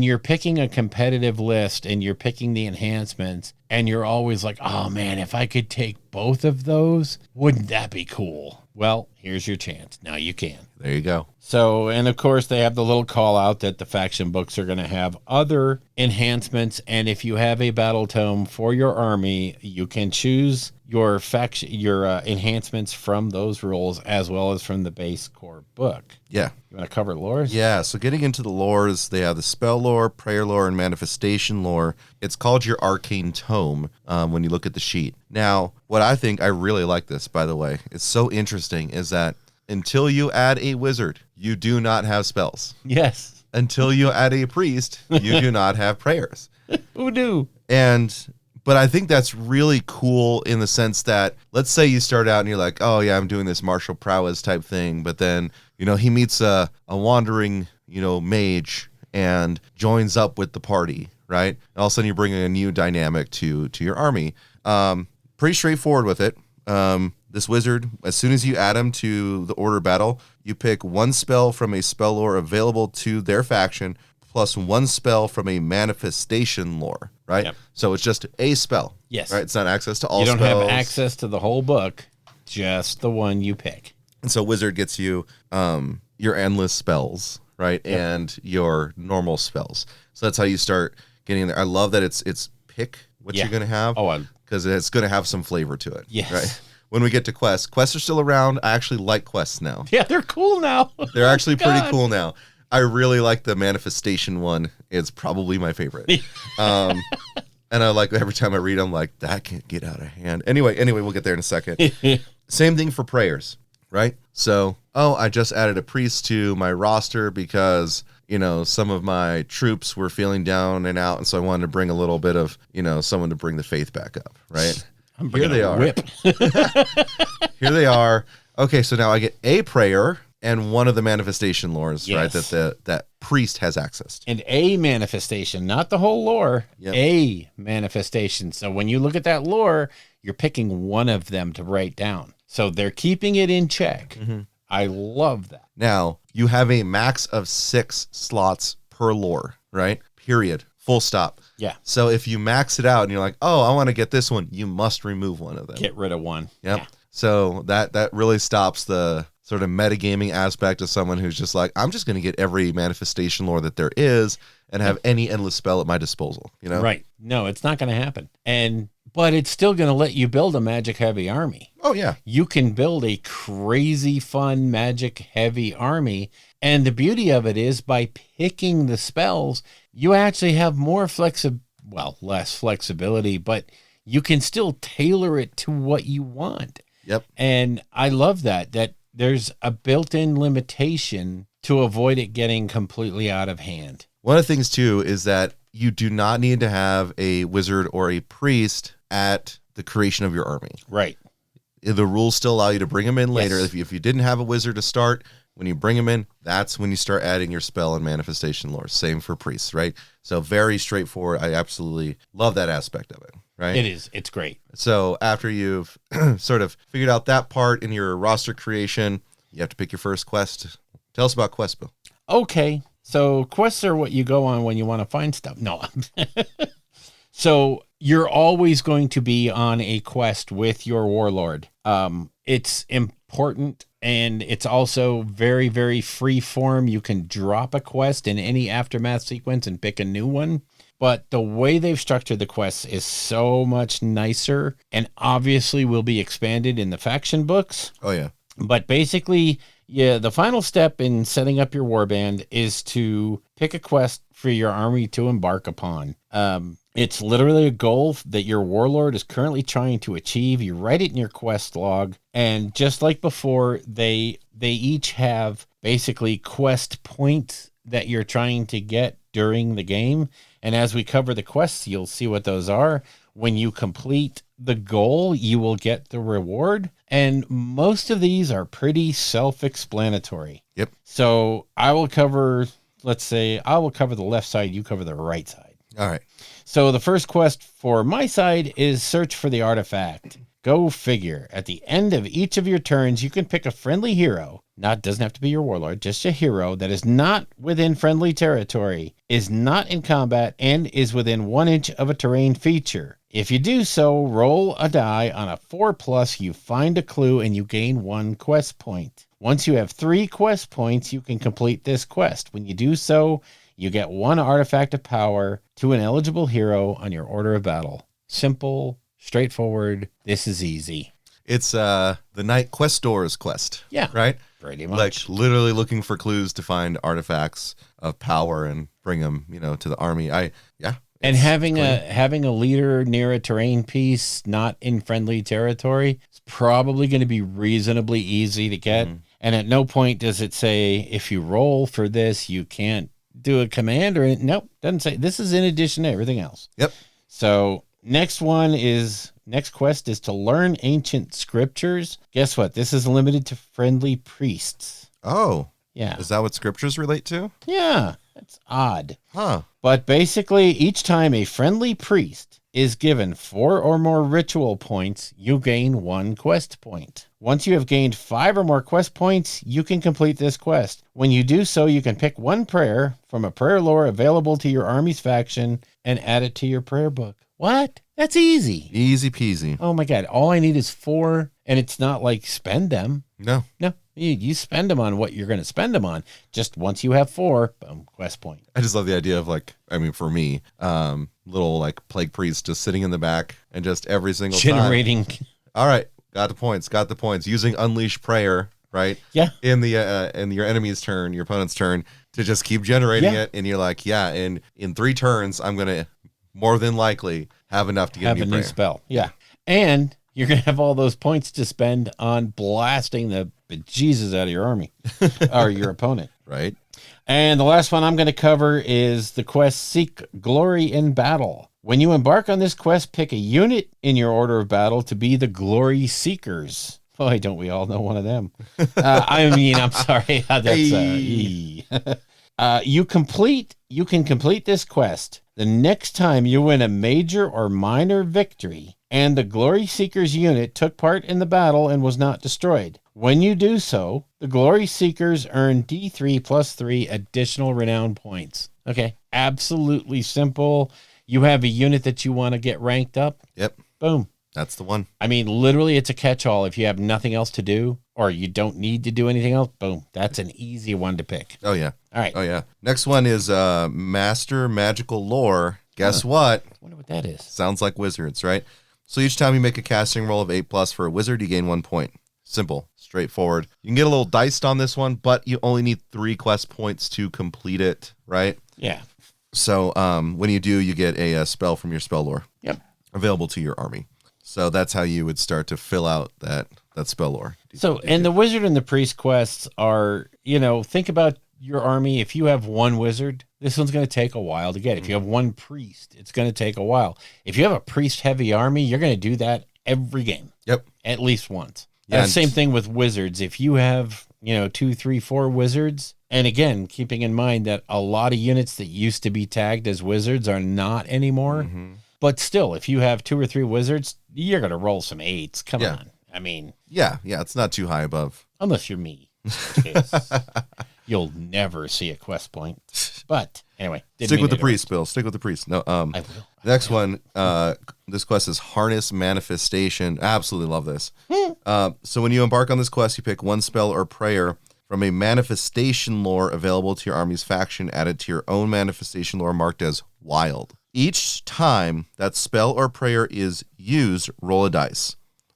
you're picking a competitive list and you're picking the enhancements and you're always like, oh man, if I could take both of those, wouldn't that be cool? Well, here's your chance. Now you can. There you go. So, and of course they have the little call out that the faction books are going to have other enhancements. And if you have a battle tome for your army, you can choose your enhancements from those rules as well as from the base core book. Yeah. You want to cover lores? Yeah. So getting into the lores, they have the spell lore, prayer lore, and manifestation lore. It's called your arcane tome when you look at the sheet. Now, what I really like this, by the way, it's so interesting, is that until you add a wizard, you do not have spells. Yes. Until you add a priest, you do not have prayers. Who knew? But I think that's really cool in the sense that, let's say you start out and you're like, oh yeah, I'm doing this martial prowess type thing, but then, he meets a wandering, mage and joins up with the party, right? And all of a sudden you're bringing a new dynamic to your army. Pretty straightforward with it. This wizard, as soon as you add him to the order battle, you pick 1 spell from a spell lore available to their faction, plus 1 spell from a manifestation lore, right? Yep. So it's just a spell. Yes. Right? It's not access to all spells. You don't have access to the whole book, just the one you pick. And so wizard gets you your endless spells, right? Yep. And your normal spells. So that's how you start getting there. I love that it's pick what you're going to have. Because it's going to have some flavor to it. Yes. Right? When we get to quests are still around. I actually like quests now. Yeah, they're cool now. They're actually pretty cool now. I really like the manifestation one. It's probably my favorite. And I like every time I read, I'm like, that can't get out of hand. Anyway, we'll get there in a second. Same thing for prayers, right? So, I just added a priest to my roster because, some of my troops were feeling down and out, and so I wanted to bring a little bit of, someone to bring the faith back up, right? Here they are. Whip. Here they are. Okay, so now I get a prayer and one of the manifestation lores, right? That priest has access to. And a manifestation, not the whole lore. Yep. A manifestation. So when you look at that lore, you're picking one of them to write down. So they're keeping it in check. Mm-hmm. I love that. Now, you have a max of 6 slots per lore, right? Period. Full stop. Yeah. So if you max it out and you're like, I want to get this one, you must remove one of them. Get rid of one. Yep. Yeah. So that really stops the sort of metagaming aspect of someone who's just like, I'm just going to get every manifestation lore that there is and have any endless spell at my disposal, Right. No, it's not going to happen. But it's still going to let you build a magic heavy army. Oh, yeah. You can build a crazy fun magic heavy army. And the beauty of it is by picking the spells, you actually have more less flexibility, but you can still tailor it to what you want. Yep. And I love that there's a built-in limitation to avoid it getting completely out of hand. One of the things, too, is that you do not need to have a wizard or a priest at the creation of your army. Right. The rules still allow you to bring them in later. Yes. If you didn't have a wizard to start, when you bring them in, that's when you start adding your spell and manifestation lore. Same for priests, right? So very straightforward. I absolutely love that aspect of it, right? It is. It's great. So after you've sort of figured out that part in your roster creation, you have to pick your first quest. Tell us about quests, Bill. Okay. So quests are what you go on when you want to find stuff. No. So you're always going to be on a quest with your warlord. It's important, and it's also very, very free form. You can drop a quest in any aftermath sequence and pick a new one. But the way they've structured the quests is so much nicer, and obviously will be expanded in the faction books. Oh, yeah. But basically, the final step in setting up your warband is to pick a quest for your army to embark upon. It's literally a goal that your warlord is currently trying to achieve. You write it in your quest log, and just like before, they each have basically quest points that you're trying to get during the game. And as we cover the quests, you'll see what those are. When you complete the goal, you will get the reward. And most of these are pretty self-explanatory. Yep. So I will cover, the left side, you cover the right side. All right. So the first quest for my side is search for the artifact. Go figure. At the end of each of your turns, you can pick a friendly hero. Doesn't have to be your warlord, just a hero that is not within friendly territory, is not in combat, and is within 1 inch of a terrain feature. If you do so, roll a die. On a 4+, you find a clue and you gain 1 quest point. Once you have 3 quest points, you can complete this quest. When you do so, you get 1 artifact of power to an eligible hero on your order of battle. Simple, straightforward. This is easy. It's the Night Questor's quest. Yeah. Right? Pretty much. Like literally looking for clues to find artifacts of power and bring them, to the army. And having a leader near a terrain piece not in friendly territory is probably going to be reasonably easy to get. Mm-hmm. And at no point does it say, if you roll for this, you can't do a command or nope, doesn't say. This is in addition to everything else. Yep. So next quest is to learn ancient scriptures. Guess what? This is limited to friendly priests. Oh. Yeah. Is that what scriptures relate to? Yeah. That's odd. Huh. But basically, each time a friendly priest is given 4 or more ritual points, you gain 1 quest point. Once you have gained 5 or more quest points, you can complete this quest. When you do so, you can pick 1 prayer from a prayer lore available to your army's faction and add it to your prayer book. What? That's easy. Easy peasy. Oh my God. All I need is 4, and it's not like spend them. No. You spend them on what you're going to spend them on. Just once you have 4, boom, quest point. I just love the idea of for me, little plague priest just sitting in the back and just every single generating. Time. All right. Got the points. Using Unleash Prayer, right? Yeah. In your enemy's turn, your opponent's turn, to just keep generating it. And you're like, in 3 turns, I'm going to more than likely have enough to get a new spell. Yeah. And you're going to have all those points to spend on blasting the bejesus out of your army or your opponent. Right. And the last one I'm going to cover is the quest Seek Glory in Battle. When you embark on this quest, pick a unit in your order of battle to be the Glory Seekers. Boy, don't we all know one of them? I'm sorry. You can complete this quest the next time you win a major or minor victory and the Glory Seekers unit took part in the battle and was not destroyed. When you do so, the Glory Seekers earn D3 plus 3 additional renown points. Okay, absolutely simple. You have a unit that you want to get ranked up. Yep. Boom. That's the one. I mean, literally, it's a catch-all. If you have nothing else to do or you don't need to do anything else, boom. That's an easy one to pick. Oh, yeah. All right. Oh, yeah. Next one is Master Magical Lore. Guess what? I wonder what that is. Sounds like wizards, right? So each time you make a casting roll of 8+ for a wizard, you gain 1 point. Simple, straightforward. You can get a little diced on this one, but you only need 3 quest points to complete it, right? Yeah. So when you do, you get a spell from your spell lore. Yep. Available to your army. So that's how you would start to fill out that spell lore. So, and the wizard and the priest quests are, think about your army. If you have 1 wizard, this one's going to take a while to get. If you have 1 priest, it's going to take a while. If you have a priest-heavy army, you're going to do that every game. Yep. At least once. Yeah, Same thing with wizards. If you have, 2, 3, 4 wizards, and again, keeping in mind that a lot of units that used to be tagged as wizards are not anymore. Mm-hmm. But still, if you have 2 or 3 wizards, you're going to roll some 8s. Come on. I mean. Yeah, it's not too high above. Unless you're me. You'll never see a quest point. But anyway. Stick with the priest, Bill. Stick with the priest. No, I will. Next one, this quest is Harness Manifestation. I absolutely love this. So when you embark on this quest, you pick 1 spell or prayer from a manifestation lore available to your army's faction, added to your own manifestation lore marked as wild. Each time that spell or prayer is used, roll a dice.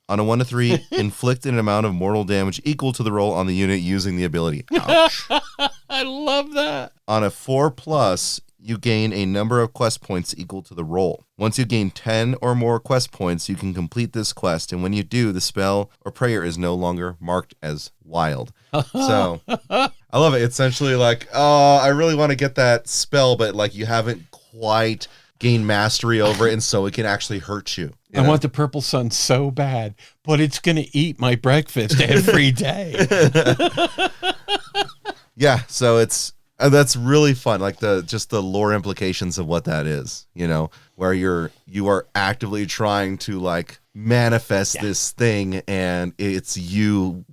On a 1 to 3, inflict an amount of mortal damage equal to the roll on the unit using the ability. Ouch. I love that. On a 4+, you gain a number of quest points equal to the roll. Once you gain 10 or more quest points, you can complete this quest, and when you do, the spell or prayer is no longer marked as wild. So, I love it. It's essentially like, I really want to get that spell, but like you haven't quite gained mastery over it, and so it can actually hurt you. I want the purple sun so bad, but it's going to eat my breakfast every day. Yeah, so that's really fun. Like the lore implications of what that is, where you are actively trying to like manifest this thing, and it's you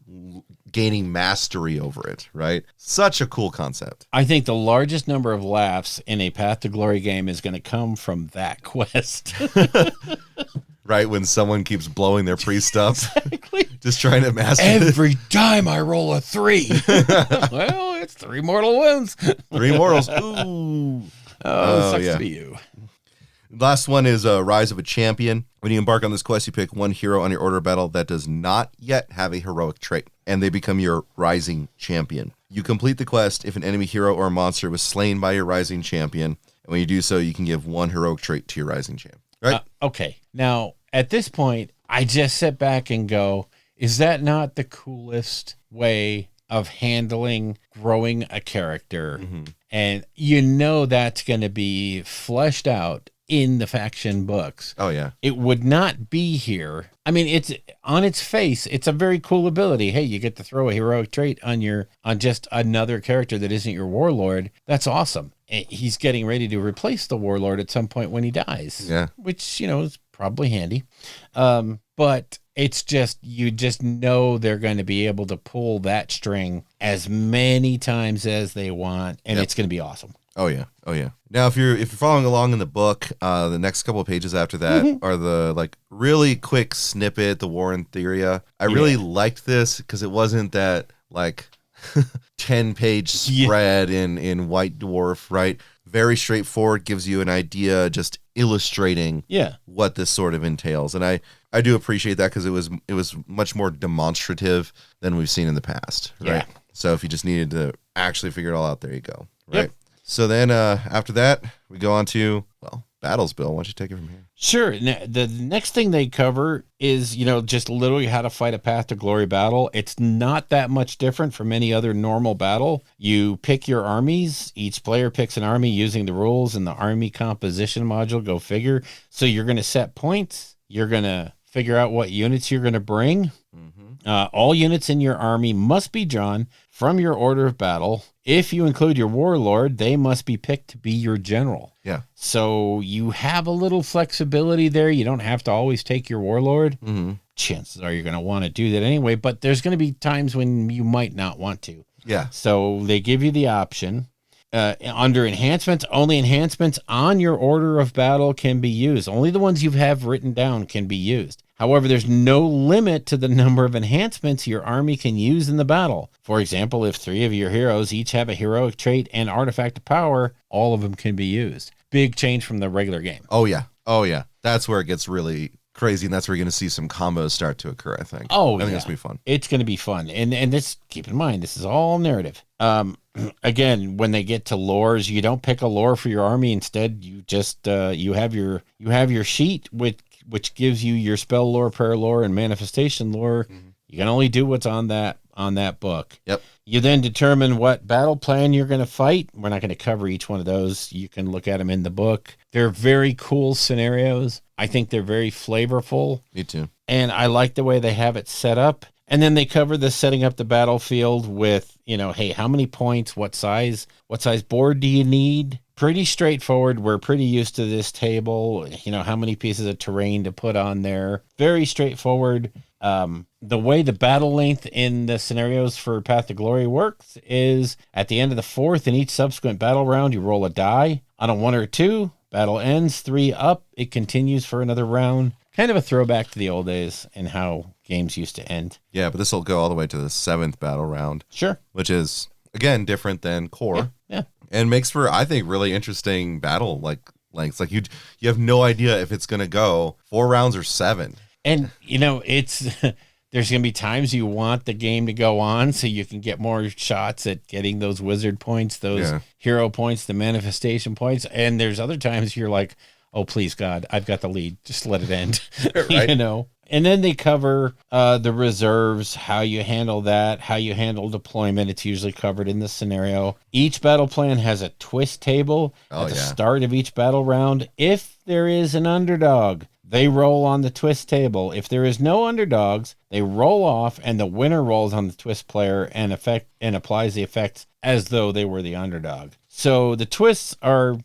gaining mastery over it, right? Such a cool concept. I think the largest number of laughs in a Path to Glory game is going to come from that quest. Right, when someone keeps blowing their priest up. Exactly. Just trying to master Every time I roll a 3. Well, it's 3 mortal wounds. 3 mortals. Ooh. Sucks to be you. Last one is Rise of a Champion. When you embark on this quest, you pick 1 hero on your order of battle that does not yet have a heroic trait, and they become your Rising Champion. You complete the quest if an enemy hero or monster was slain by your Rising Champion, and when you do so, you can give 1 heroic trait to your Rising Champion. Right? Okay. Now, at this point, I just sit back and go, is that not the coolest way of handling growing a character? Mm-hmm. And that's going to be fleshed out in the faction books. Oh, yeah. It would not be here. I mean, it's on its face, it's a very cool ability. Hey, you get to throw a heroic trait on just another character that isn't your warlord. That's awesome. He's getting ready to replace the warlord at some point when he dies. Yeah. Which, is probably handy. But it's just, you just know they're going to be able to pull that string as many times as they want, and it's going to be awesome. Oh yeah. Now, if you're following along in the book, the next couple of pages after that are the like really quick snippet, the War in Theria. I really liked this because it wasn't that like 10-page spread in White Dwarf, right? Very straightforward, gives you an idea, just illustrating what this sort of entails. And I do appreciate that because it was much more demonstrative than we've seen in the past, right? Yeah. So if you just needed to actually figure it all out, there you go, right? Yep. So then after that, we go on to, battles, Bill. Why don't you take it from here? Sure. The next thing they cover is, just literally how to fight a Path to Glory battle. It's not that much different from any other normal battle. You pick your armies. Each player picks an army using the rules in the army composition module. Go figure. So you're going to set points. You're going to figure out what units you're going to bring. All units in your army must be drawn from your order of battle. If you include your warlord, they must be picked to be your general. Yeah. So you have a little flexibility there. You don't have to always take your warlord. Chances are you're going to want to do that anyway, but there's going to be times when you might not want to. Yeah. So they give you the option. Under enhancements, only enhancements on your order of battle can be used. Only the ones you have written down can be used. However, there's no limit to the number of enhancements your army can use in the battle. For example, if 3 of your heroes each have a heroic trait and artifact of power, all of them can be used. Big change from the regular game. Oh, yeah. That's where it gets really crazy, and that's where you're going to see some combos start to occur, I think. I think it's going to be fun. It's going to be fun. And this, keep in mind, this is all narrative. Again, when they get to lores, you don't pick a lore for your army. Instead, you just you have your sheet which gives you your spell lore, prayer lore, and manifestation lore. You can only do what's on that book. Yep. You then determine what battle plan you're going to fight. We're not going to cover each one of those. You can look at them in the book. They're very cool scenarios. I think they're very flavorful. Me too. And I like the way they have it set up. And then they cover the setting up the battlefield with, hey, how many points, what size board do you need? Pretty straightforward. We're pretty used to this table. How many pieces of terrain to put on there. Very straightforward. The way the battle length in the scenarios for Path to Glory works is at the end of the 4th in each subsequent battle round, you roll a die. On a 1 or 2, battle ends, 3 up, it continues for another round. Kind of a throwback to the old days and how games used to end. Yeah, but this will go all the way to the 7th battle round. Sure. Which is, again, different than core. Yeah. And makes for, I think, really interesting battle lengths. Like you have no idea if it's going to go 4 rounds or 7. And, it's there's going to be times you want the game to go on so you can get more shots at getting those wizard points, those hero points, the manifestation points. And there's other times you're like, oh, please, God, I've got the lead. Just let it end. Right. And then they cover the reserves, how you handle that, how you handle deployment. It's usually covered in the scenario. Each battle plan has a twist table at the start of each battle round. If there is an underdog, they roll on the twist table. If there is no underdogs, they roll off, and the winner rolls on the twist player and applies the effects as though they were the underdog. So the twists are,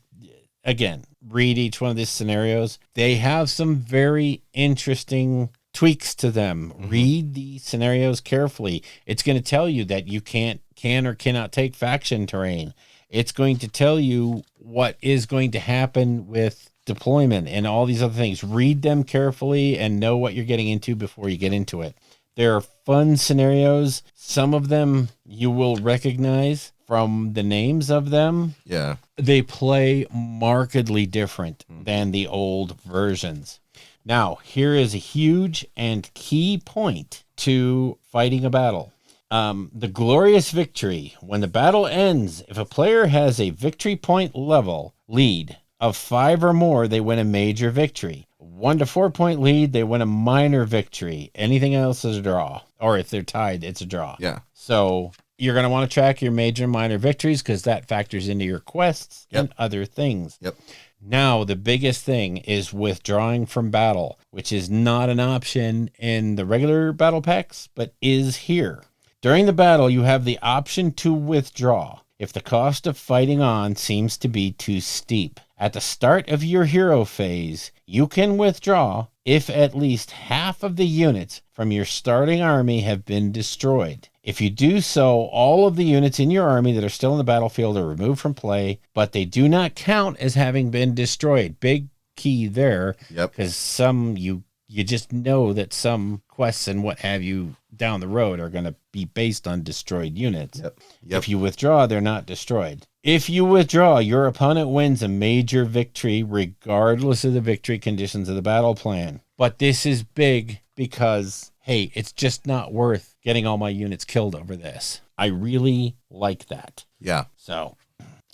again, read each one of these scenarios. They have some very interesting tweaks to them. Read the scenarios carefully. It's going to tell you that you can or cannot take faction terrain. It's going to tell you what is going to happen with deployment and all these other things. Read them carefully and know what you're getting into before you get into it. There are fun scenarios. Some of them you will recognize from the names of them. Yeah. They play markedly different than the old versions. Now, here is a huge and key point to fighting a battle. The glorious victory. When the battle ends, if a player has a victory point level lead of 5 or more, they win a major victory. 1 to 4 point lead, they win a minor victory. Anything else is a draw. Or if they're tied, it's a draw. Yeah. So you're going to want to track your major and minor victories because that factors into your quests and other things. Yep. Now, the biggest thing is withdrawing from battle, which is not an option in the regular battle packs, but is here. During the battle, you have the option to withdraw if the cost of fighting on seems to be too steep. At the start of your hero phase, you can withdraw if at least half of the units from your starting army have been destroyed. If you do so, all of the units in your army that are still in the battlefield are removed from play, but they do not count as having been destroyed. Big key there, because some you just know that some quests and what have you down the road are going to be based on destroyed units. If you withdraw, they're not destroyed. If you withdraw, your opponent wins a major victory regardless of the victory conditions of the battle plan. But this is big because, hey, it's just not worth getting all my units killed over this. I really like that. Yeah. So,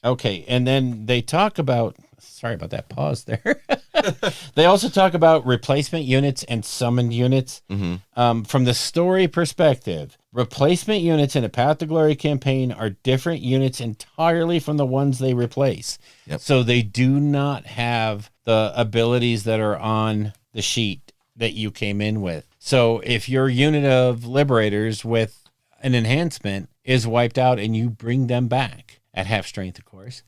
okay. And then they talk about Sorry about that pause there. They also talk about replacement units and summoned units. From the story perspective, replacement units in a Path to Glory campaign are different units entirely from the ones they replace. So they do not have the abilities that are on the sheet that you came in with. So if your unit of Liberators with an enhancement is wiped out and you bring them back at half strength, of course,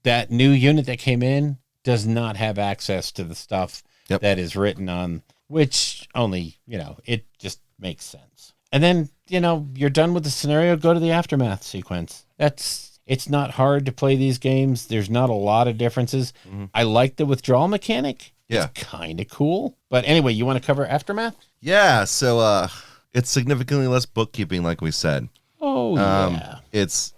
that new unit that came in does not have access to the stuff that is written on, which only, it just makes sense. And then, you're done with the scenario, go to the aftermath sequence. It's not hard to play these games. There's not a lot of differences. I like the withdrawal mechanic. Yeah. It's kind of cool. But anyway, you want to cover aftermath? Yeah. So it's significantly less bookkeeping, like we said. Oh, yeah.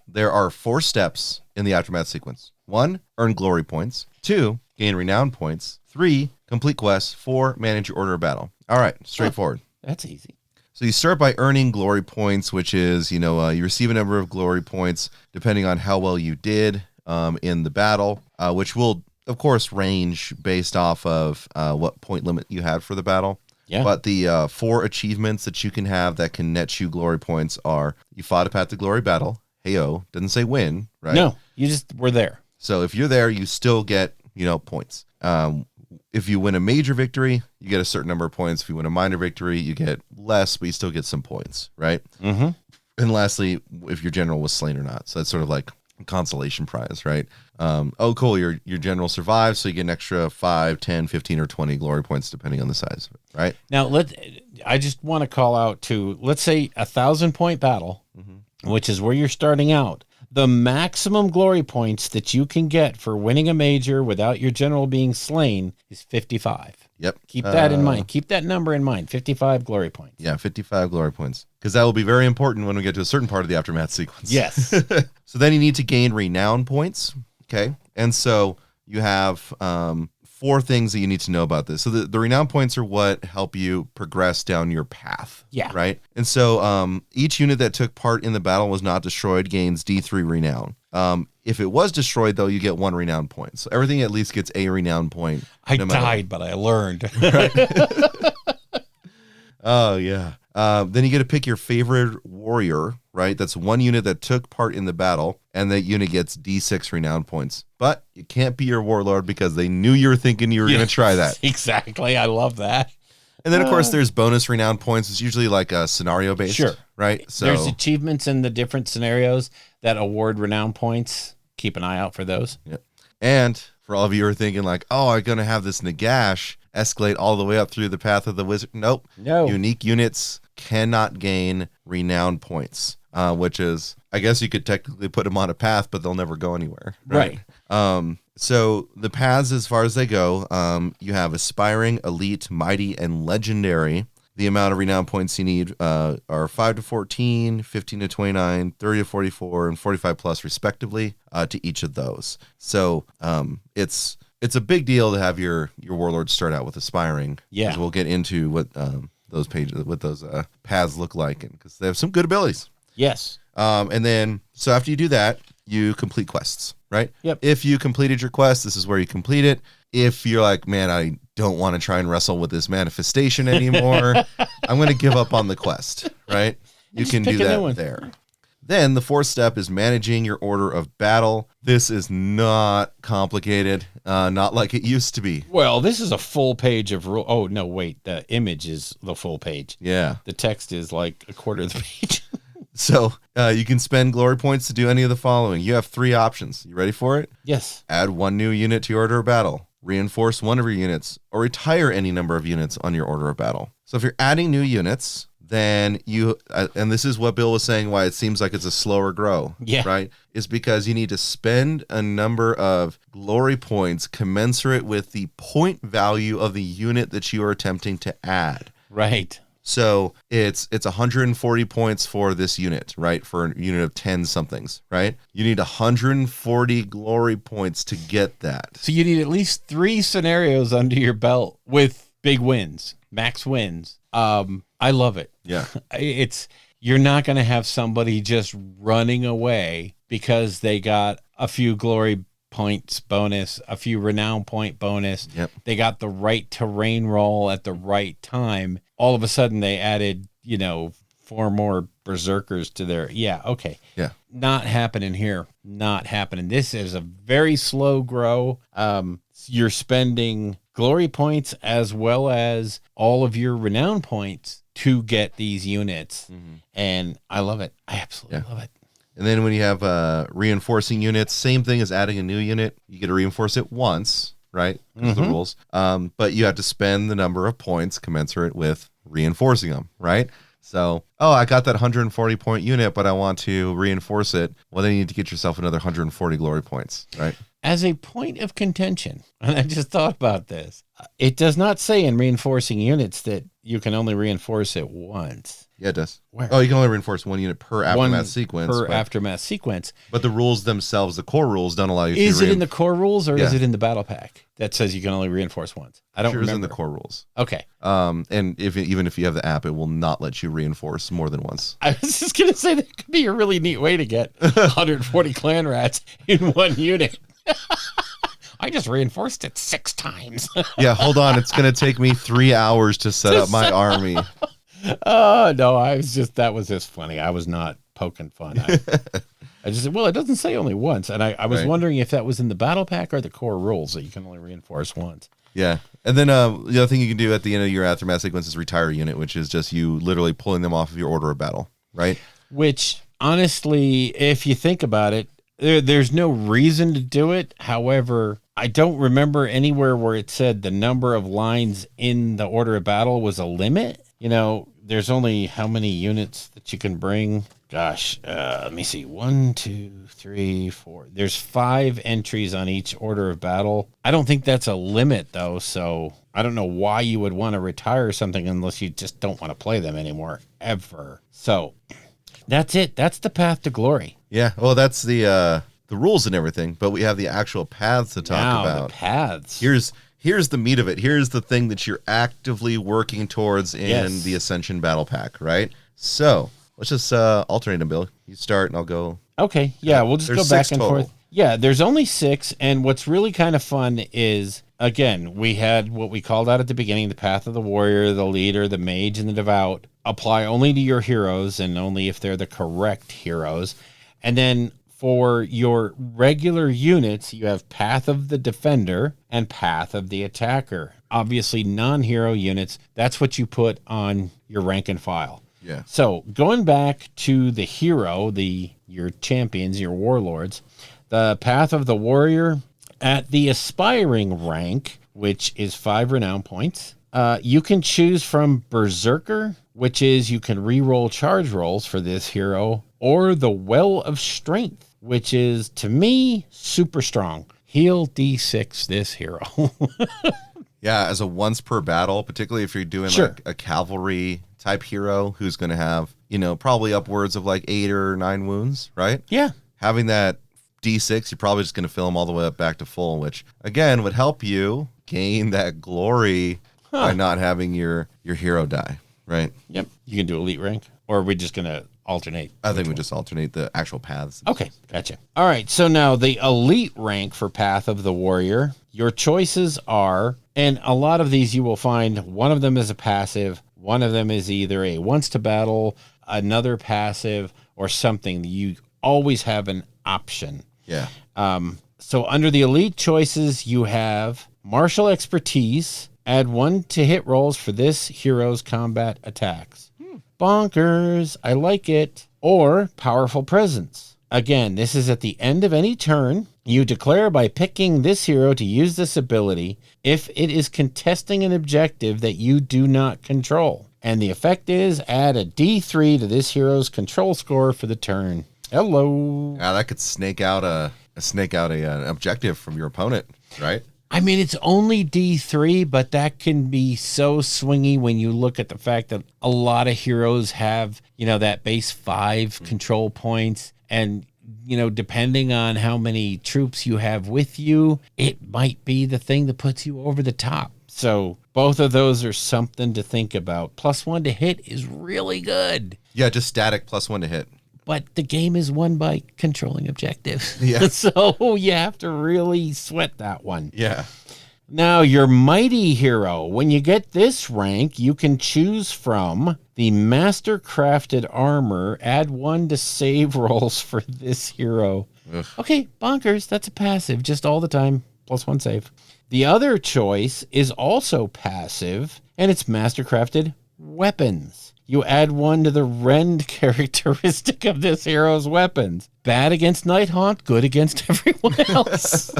There are 4 steps in the aftermath sequence. 1, earn glory points. 2, gain renown points. 3, complete quests. 4, manage your order of battle. All right, straightforward. That's easy. So you start by earning glory points, which is, you receive a number of glory points depending on how well you did in the battle, which will, of course, range based off of what point limit you had for the battle. Yeah. But the 4 achievements that you can have that can net you glory points are: you fought a Path to Glory battle. Hey-oh, doesn't say win, right? No, you just were there. So if you're there, you still get, points. If you win a major victory, you get a certain number of points. If you win a minor victory, you get less, but you still get some points, right? Mm-hmm. And lastly, if your general was slain or not. So that's sort of like a consolation prize, right? Oh, cool, your general survives, so you get an extra 5, 10, 15, or 20 glory points, depending on the size of it, right? Now, I just want to call out to, let's say, 1,000-point battle, which is where you're starting out. The maximum glory points that you can get for winning a major without your general being slain is 55. Yep. Keep that in mind. Keep that number in mind. 55 glory points. Yeah, 55 glory points. Because that will be very important when we get to a certain part of the aftermath sequence. Yes. So then you need to gain renown points. Okay. And so you have 4 things that you need to know about this. So the renown points are what help you progress down your path. Yeah. Right. And so each unit that took part in the battle was not destroyed gains D3 renown. If it was destroyed, though, you get 1 renown point. So everything at least gets a renown point. I died, but I learned. Right. Oh, yeah. Then you get to pick your favorite warrior, right? That's 1 unit that took part in the battle, and that unit gets D6 renown points. But you can't be your warlord because they knew you were thinking you were going to try that. Exactly. I love that. And then, of course, there's bonus renown points. It's usually like a scenario-based, right? So there's achievements in the different scenarios that award renown points. Keep an eye out for those. Yep. And for all of you who are thinking like, oh, I'm going to have this Nagash escalate all the way up through the path of the wizard. Nope. No. Unique units cannot gain renown points, which is, I guess you could technically put them on a path, but they'll never go anywhere. Right. So the paths, as far as they go, you have aspiring, elite, mighty, and legendary. The amount of renown points you need are 5 to 14, 15 to 29, 30 to 44, and 45 plus respectively to each of those. So it's a big deal to have your warlord start out with aspiring. Yeah. Because we'll get into what those paths look like, because they have some good abilities. Yes. And then, so after you do that, you complete quests, right? Yep. If you completed your quest, this is where you complete it. If you're like, man, I don't want to try and wrestle with this manifestation anymore, I'm going to give up on the quest, right? You can do that there. Then the 4th step is managing your order of battle. This is not complicated, not like it used to be. Well, this is a full page of rule. Oh, no, wait. The image is the full page. Yeah. The text is like a quarter of the page. So you can spend glory points to do any of the following. You have 3 options. You ready for it? Yes. Add 1 new unit to your order of battle. Reinforce 1 of your units, or retire any number of units on your order of battle. So if you're adding new units, then you, and this is what Bill was saying, why it seems like it's a slower grow, right? Is because you need to spend a number of glory points commensurate with the point value of the unit that you are attempting to add. Right. So it's 140 points for this unit, right? For a unit of 10 somethings, right? You need 140 glory points to get that. So you need at least 3 scenarios under your belt with big wins, max wins. I love it. Yeah. You're not going to have somebody just running away because they got a few glory points bonus, a few renown point bonus. Yep. They got the right terrain roll at the right time. All of a sudden they added, 4 more berserkers to their, okay. Yeah. Not happening here. Not happening. This is a very slow grow. You're spending glory points as well as all of your renown points to get these units. Mm-hmm. And I love it. I absolutely love it. And then when you have reinforcing units, same thing as adding a new unit. You get to reinforce it once, right? Because of the rules. But you have to spend the number of points commensurate with reinforcing them, right? So, I got that 140 point unit, but I want to reinforce it. Well, then you need to get yourself another 140 glory points, right? As a point of contention, and I just thought about this, it does not say in reinforcing units that you can only reinforce it once. Yeah, it does. Where? Oh, you can only reinforce one unit per aftermath sequence. Aftermath sequence. But the rules themselves, the core rules, don't allow you to Is it in the core rules or is it in the battle pack that says you can only reinforce once? I don't remember. It's in the core rules. Okay. And even if you have the app, it will not let you reinforce more than once. I was just going to say that could be a really neat way to get 140 clan rats in one unit. I just reinforced it 6 times. Yeah, hold on. It's going to take me 3 hours to set up my army. Oh, no, that was just funny. I was not poking fun. I just said, well, it doesn't say only once. And I was wondering if that was in the battle pack or the core rules that you can only reinforce once. Yeah. And then the other thing you can do at the end of your aftermath sequence is retire a unit, which is just you literally pulling them off of your order of battle, right? Which, honestly, if you think about it, there's no reason to do it. However, I don't remember anywhere where it said the number of lines in the order of battle was a limit. There's only how many units that you can bring. Gosh, let me see. 1, 2, 3, 4. There's 5 entries on each order of battle. I don't think that's a limit, though. So I don't know why you would want to retire something unless you just don't want to play them anymore, ever. So that's it. That's the path to glory. Yeah. Well, that's the rules and everything, but we have the actual paths to talk about. The paths. Here's the meat of it. Here's the thing that you're actively working towards in the Ascension Battle Pack, right? So let's just alternate them, Bill. You start and I'll go. Okay. Yeah, we'll just go back and forth. Yeah, there's only 6. And what's really kind of fun is, again, we had what we called out at the beginning, the Path of the Warrior, the Leader, the Mage, and the Devout. Apply only to your heroes and only if they're the correct heroes. And then for your regular units, you have Path of the Defender and Path of the Attacker. Obviously, non-hero units, that's what you put on your rank and file. Yeah. So going back to the hero, your champions, your warlords, the Path of the Warrior at the aspiring rank, which is 5 renown points, you can choose from Berserker, which is you can re-roll charge rolls for this hero, or the Well of Strength, which is, to me, super strong. Heal D6 this hero. Yeah, as a once per battle, particularly if you're doing like a cavalry type hero who's going to have, probably upwards of like 8 or 9 wounds, right? Yeah. Having that D6, you're probably just going to fill them all the way up back to full, which, again, would help you gain that glory by not having your hero die, right? Yep. You can do elite rank, or are we just going to alternate? I think we just alternate the actual paths. Okay, gotcha. All right, so now the elite rank for Path of the Warrior, your choices are, and a lot of these you will find, one of them is a passive, one of them is either a once to battle, another passive, or something. You always have an option. Yeah. So under the elite choices, you have martial expertise, add 1 to hit rolls for this hero's combat attacks. Bonkers. I like it. Or powerful presence. Again, this is at the end of any turn. You declare by picking this hero to use this ability if it is contesting an objective that you do not control. And the effect is add a D3 to this hero's control score for the turn. Hello. Yeah, that could snake out an objective from your opponent, right? I mean, it's only D3, but that can be so swingy when you look at the fact that a lot of heroes have, that base 5 control points. And, depending on how many troops you have with you, it might be the thing that puts you over the top. So both of those are something to think about. +1 to hit is really good. Yeah, just static +1 to hit. but the game is won by controlling objectives. Yeah. So you have to really sweat that one. Yeah. Now, your mighty hero. When you get this rank, you can choose from the master crafted armor. Add 1 to save rolls for this hero. Ugh. Okay, bonkers. That's a passive, just all the time. +1 save. The other choice is also passive, and it's master crafted weapons. You add 1 to the rend characteristic of this hero's weapons. Bad against Nighthaunt, good against everyone else.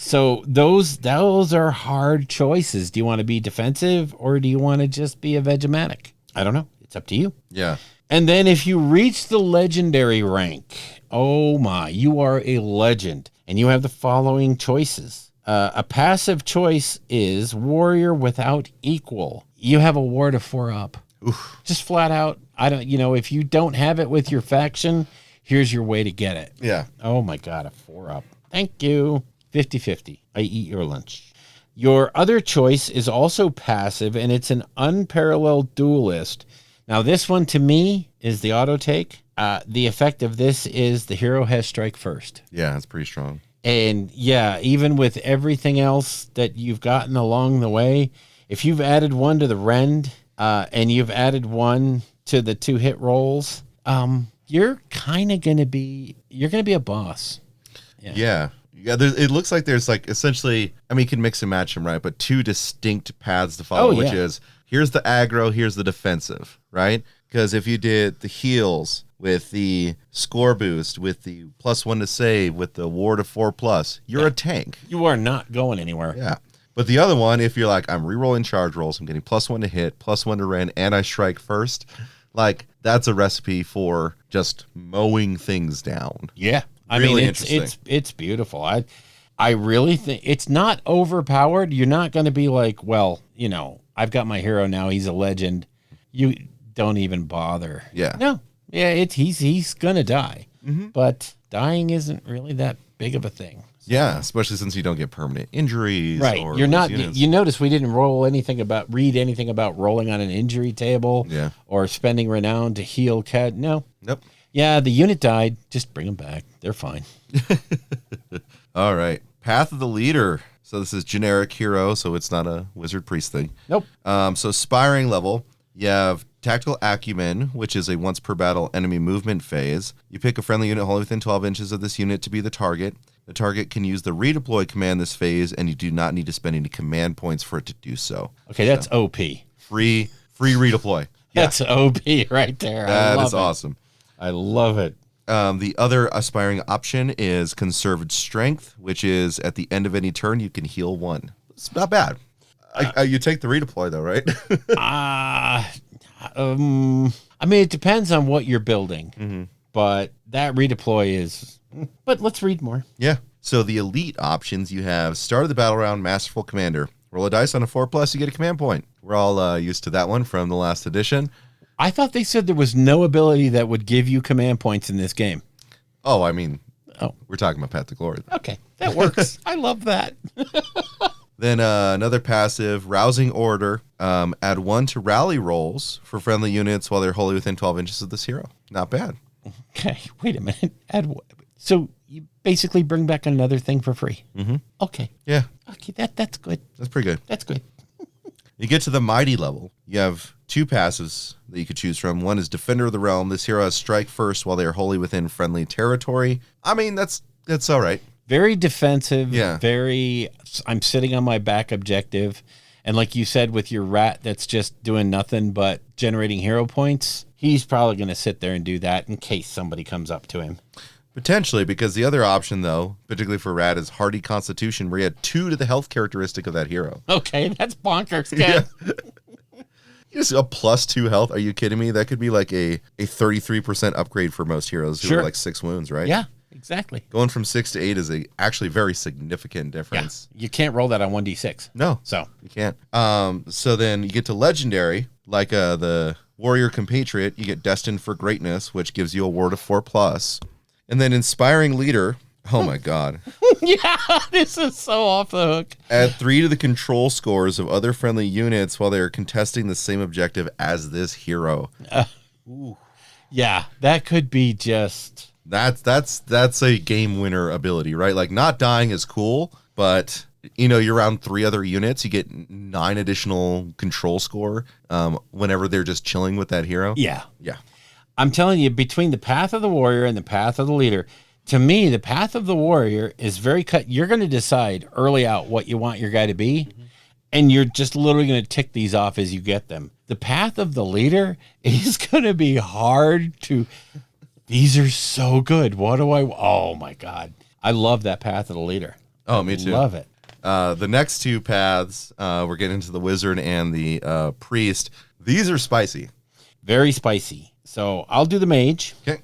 So those are hard choices. Do you want to be defensive or do you want to just be a Vegematic? I don't know. It's up to you. Yeah. And then if you reach the legendary rank, oh my, you are a legend. And you have the following choices. A passive choice is warrior without equal. You have a ward of 4 up. Oof. Just flat out. If you don't have it with your faction, here's your way to get it. Yeah. Oh my God, a 4 up. Thank you. 50-50. I eat your lunch. Your other choice is also passive, and it's an unparalleled duelist. Now, this one to me is the auto take. The effect of this is the hero has strike first. Yeah, that's pretty strong. And yeah, even with everything else that you've gotten along the way, if you've added 1 to the rend and you've added 1 to the 2 hit rolls, you're kind of going to be a boss. Yeah. It looks like there's like essentially, you can mix and match them, right? But 2 distinct paths to follow, which is here's the aggro, here's the defensive, right? Because if you did the heals with the score boost, with the +1 to save, with the ward of 4+, you're a tank. You are not going anywhere. Yeah. But the other one, if you're like, I'm re-rolling charge rolls, I'm getting +1 to hit, +1 to rend, and I strike first, like that's a recipe for just mowing things down. Yeah. It's beautiful. I really think it's not overpowered. You're not going to be like, well, I've got my hero now. He's a legend. You don't even bother. Yeah. No. Yeah. He's going to die, but dying isn't really that big of a thing. So. Yeah. Especially since you don't get permanent injuries. Right. You're not, you notice we didn't read anything about rolling on an injury table or spending renown to heal cat. No. Nope. Yeah, the unit died. Just bring them back. They're fine. All right. Path of the Leader. So this is generic hero, so it's not a wizard priest thing. Nope. So Spiring level, you have Tactical Acumen, which is a once per battle enemy movement phase. You pick a friendly unit wholly within 12 inches of this unit to be the target. The target can use the redeploy command this phase, and you do not need to spend any command points for it to do so. Okay, that's OP. Free redeploy. Yeah. That's OP right there. That is awesome. I love it. The other aspiring option is Conserved Strength, which is at the end of any turn, you can heal 1. It's not bad. You take the redeploy, though, right? It depends on what you're building. But that redeploy is... But let's read more. Yeah. So the elite options, you have Start of the Battle Round, Masterful Commander. Roll a dice on a 4+, you get a command point. We're all used to that one from the last edition. I thought they said there was no ability that would give you command points in this game. Oh, we're talking about Path to Glory. Okay, that works. I love that. Then another passive, Rousing Order. Add 1 to rally rolls for friendly units while they're wholly within 12 inches of this hero. Not bad. Okay, wait a minute. So you basically bring back another thing for free. Okay. Yeah. Okay, that's good. That's pretty good. That's good. You get to the Mighty level. You have 2 passives that you could choose from. One is Defender of the Realm. This hero has strike first while they are wholly within friendly territory. That's all right. Very defensive. Yeah. I'm sitting on my back objective. And like you said, with your rat that's just doing nothing but generating hero points, he's probably going to sit there and do that in case somebody comes up to him. Potentially, because the other option, though, particularly for Rat, is Hardy Constitution, where you add 2 to the health characteristic of that hero. Okay, that's bonkers, Ken. Yeah. Just a +2 health. Are you kidding me? That could be like a 33% upgrade for most heroes who are like 6 wounds, right? Yeah, exactly. Going from 6 to 8 is a actually very significant difference. Yeah. You can't roll that on 1d6. No. So you can't. So then you get to Legendary, like the Warrior Compatriot, you get Destined for Greatness, which gives you a ward of 4+. And then Inspiring Leader, oh my God. Yeah, this is so off the hook. Add 3 to the control scores of other friendly units while they are contesting the same objective as this hero. Yeah, that could be just... That's a game winner ability, right? Like, not dying is cool, but... you're around 3 other units. You get 9 additional control score whenever they're just chilling with that hero. Yeah. Yeah. I'm telling you, between the Path of the Warrior and the Path of the Leader, to me, the Path of the Warrior is very cut. You're going to decide early out what you want your guy to be, and you're just literally going to tick these off as you get them. The Path of the Leader is going to be hard to... These are so good. What do I... Oh, my God. I love that Path of the Leader. Oh, me too. Love it. The next 2 paths, we're getting into the Wizard and the Priest. These are spicy. Very spicy. So I'll do the Mage. Okay.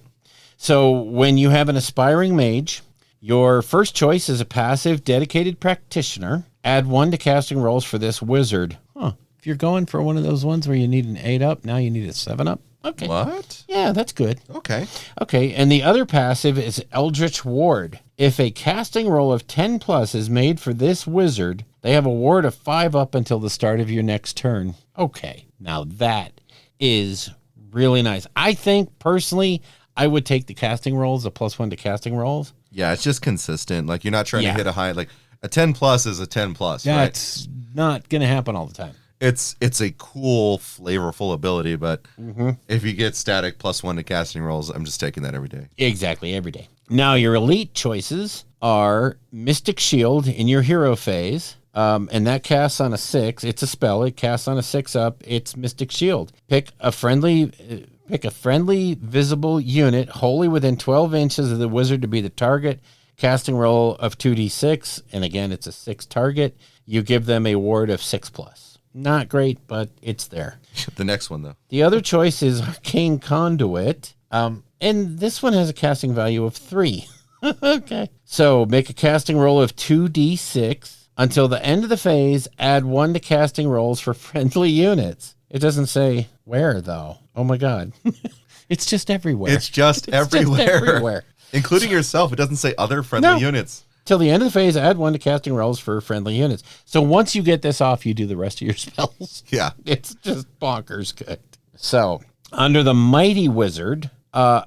So when you have an aspiring Mage, your first choice is a passive dedicated practitioner. Add 1 to casting rolls for this Wizard. If you're going for one of those ones where you need an 8 up, now you need a 7 up. Okay. What? Yeah, that's good. Okay. Okay, and the other passive is Eldritch Ward. If a casting roll of 10 plus is made for this Wizard, they have a ward of 5 up until the start of your next turn. Okay, now that is really nice. I think, personally, I would take the casting rolls, the +1 to casting rolls. Yeah, it's just consistent. Like, you're not trying to hit a high... Like, a 10 plus is a 10 plus, right? That's not going to happen all the time. It's a cool, flavorful ability, but if you get static +1 to casting rolls, I'm just taking that every day. Exactly, every day. Now, your elite choices are Mystic Shield in your hero phase, and that casts on a 6. It's a spell. It casts on a 6 up. It's Mystic Shield. Pick a friendly visible unit wholly within 12 inches of the wizard to be the target. Casting roll of 2d6, and again, it's a 6 target. You give them a ward of 6+. Not great, but it's there. The next one, though. The other choice is Arcane Conduit. And this one has a casting value of 3. Okay. So make a casting roll of 2d6. Until the end of the phase, add 1 to casting rolls for friendly units. It doesn't say where, though. Oh, my God. It's just everywhere. It's just everywhere. Just everywhere. Including yourself. It doesn't say other friendly units. Till the end of the phase, add 1 to casting rolls for friendly units. So once you get this off, you do the rest of your spells. Yeah. It's just bonkers good. So under the Mighty Wizard,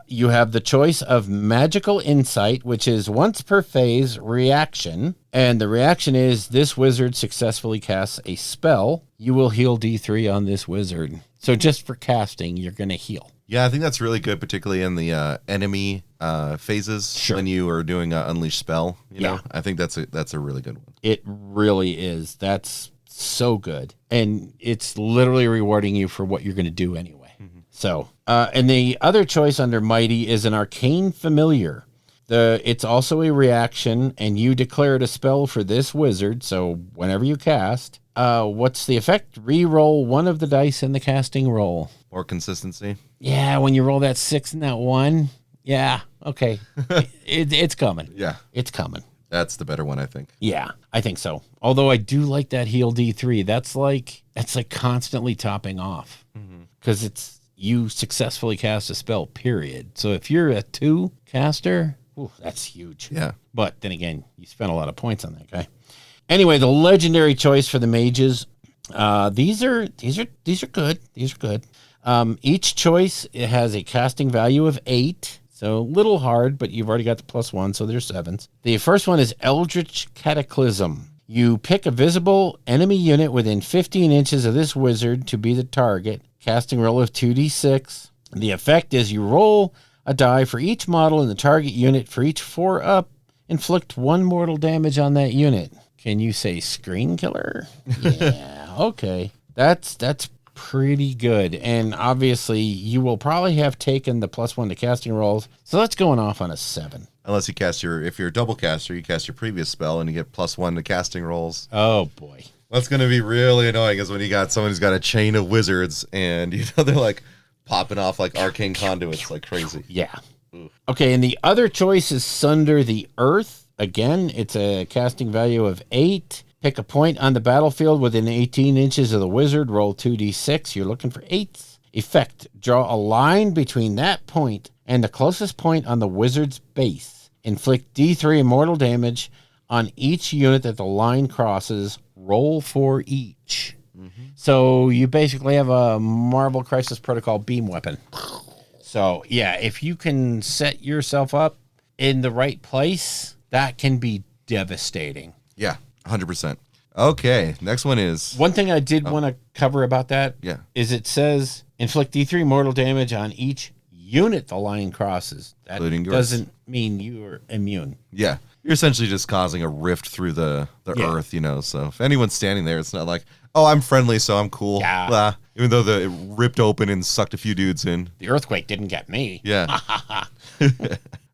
you have the choice of Magical Insight, which is once per phase reaction. And the reaction is this wizard successfully casts a spell. You will heal D3 on this wizard. So just for casting, you're going to heal. Yeah, I think that's really good, particularly in the enemy phases when you are doing an unleash spell. You know, I think that's a really good one. It really is. That's so good, and it's literally rewarding you for what you're going to do anyway. So, and the other choice under Mighty is an Arcane Familiar. It's also a reaction, and you declared a spell for this wizard. So whenever you cast, what's the effect? Reroll 1 of the dice in the casting roll. Or consistency. Yeah, when you roll that 6 and that 1. Yeah, okay. It's coming. Yeah. It's coming. That's the better one, I think. Yeah, I think so. Although I do like that heal D3. That's like constantly topping off. Because it's you successfully cast a spell, period. So if you're a 2 caster, that's huge. Yeah. But then again, you spent a lot of points on that guy. Anyway, the legendary choice for the mages. These are good. These are good. Each choice it has a casting value of 8. So a little hard, but you've already got the +1, so there's 7s. The first one is Eldritch Cataclysm. You pick a visible enemy unit within 15 inches of this wizard to be the target. Casting roll of 2d6. The effect is you roll a die for each model in the target unit. For each 4 up, inflict 1 mortal damage on that unit. Can you say Screen Killer? Yeah, okay. That's pretty good. And obviously, you will probably have taken the +1 to casting rolls. So that's going off on a 7. Unless you cast if you're a double caster, you cast your previous spell and you get +1 to casting rolls. Oh, boy. What's going to be really annoying is when you got someone who's got a chain of wizards and, they're like popping off like arcane conduits like crazy. Yeah. Okay, and the other choice is Sunder the Earth. Again, it's a casting value of 8. Pick a point on the battlefield within 18 inches of the wizard. Roll 2d6. You're looking for 8s. Effect. Draw a line between that point and the closest point on the wizard's base. Inflict D3 immortal damage on each unit that the line crosses. Roll for each. So you basically have a Marvel Crisis Protocol beam weapon. So, yeah, if you can set yourself up in the right place, that can be devastating. Yeah, 100%. Okay, next one is... One thing I did want to cover about that is it says inflict D3 mortal damage on each unit the line crosses. That doesn't mean you're immune. Yeah, you're essentially just causing a rift through the earth, you know, so if anyone's standing there, it's not like, oh, I'm friendly, so I'm cool. Yeah. Blah. Even though it ripped open and sucked a few dudes in. The earthquake didn't get me. Yeah.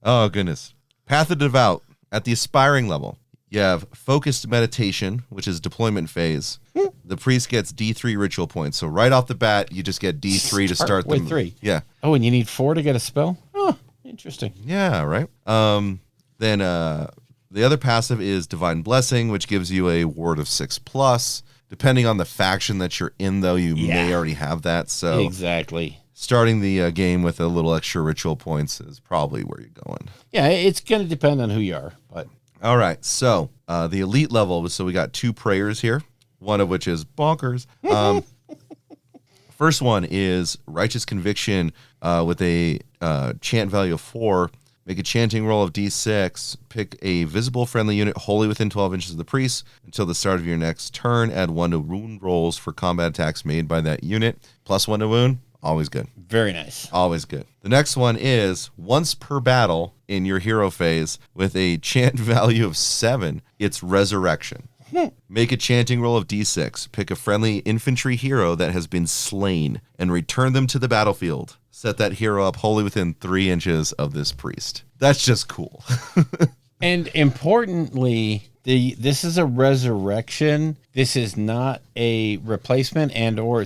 Oh, goodness. Path of Devout. At the aspiring level, you have focused meditation, which is deployment phase. The priest gets D3 ritual points. So right off the bat, you just get D3 to start with 3. Yeah. Oh, and you need 4 to get a spell? Oh, interesting. Yeah, right. Then the other passive is Divine Blessing, which gives you a ward of 6+. Depending on the faction that you're in, though, you may already have that. So exactly. Starting the game with a little extra ritual points is probably where you're going. Yeah, it's going to depend on who you are. But all right, so the elite level, so we got 2 prayers here, one of which is bonkers. First one is Righteous Conviction with a chant value of 4. Make a chanting roll of D6. Pick a visible friendly unit wholly within 12 inches of the priest. Until the start of your next turn, add 1 to wound rolls for combat attacks made by that unit. +1 to wound. Always good. Very nice. Always good. The next one is once per battle in your hero phase with a chant value of 7. It's Resurrection. Make a chanting roll of D6. Pick a friendly infantry hero that has been slain and return them to the battlefield. Set that hero up wholly within 3 inches of this priest. That's just cool. And importantly, this is a resurrection. This is not a replacement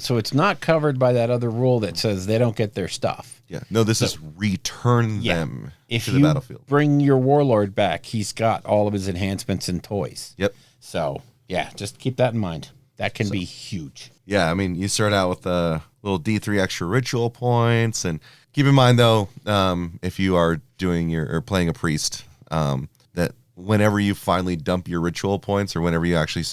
so it's not covered by that other rule that says they don't get their stuff. Yeah. No, this is return them to the battlefield. Bring your warlord back, he's got all of his enhancements and toys. Yep. So, yeah, just keep that in mind. That can be huge. Yeah, I mean, you start out with a little D3 extra ritual points, and keep in mind though, if you are doing or playing a priest, that whenever you finally dump your ritual points, or whenever you actually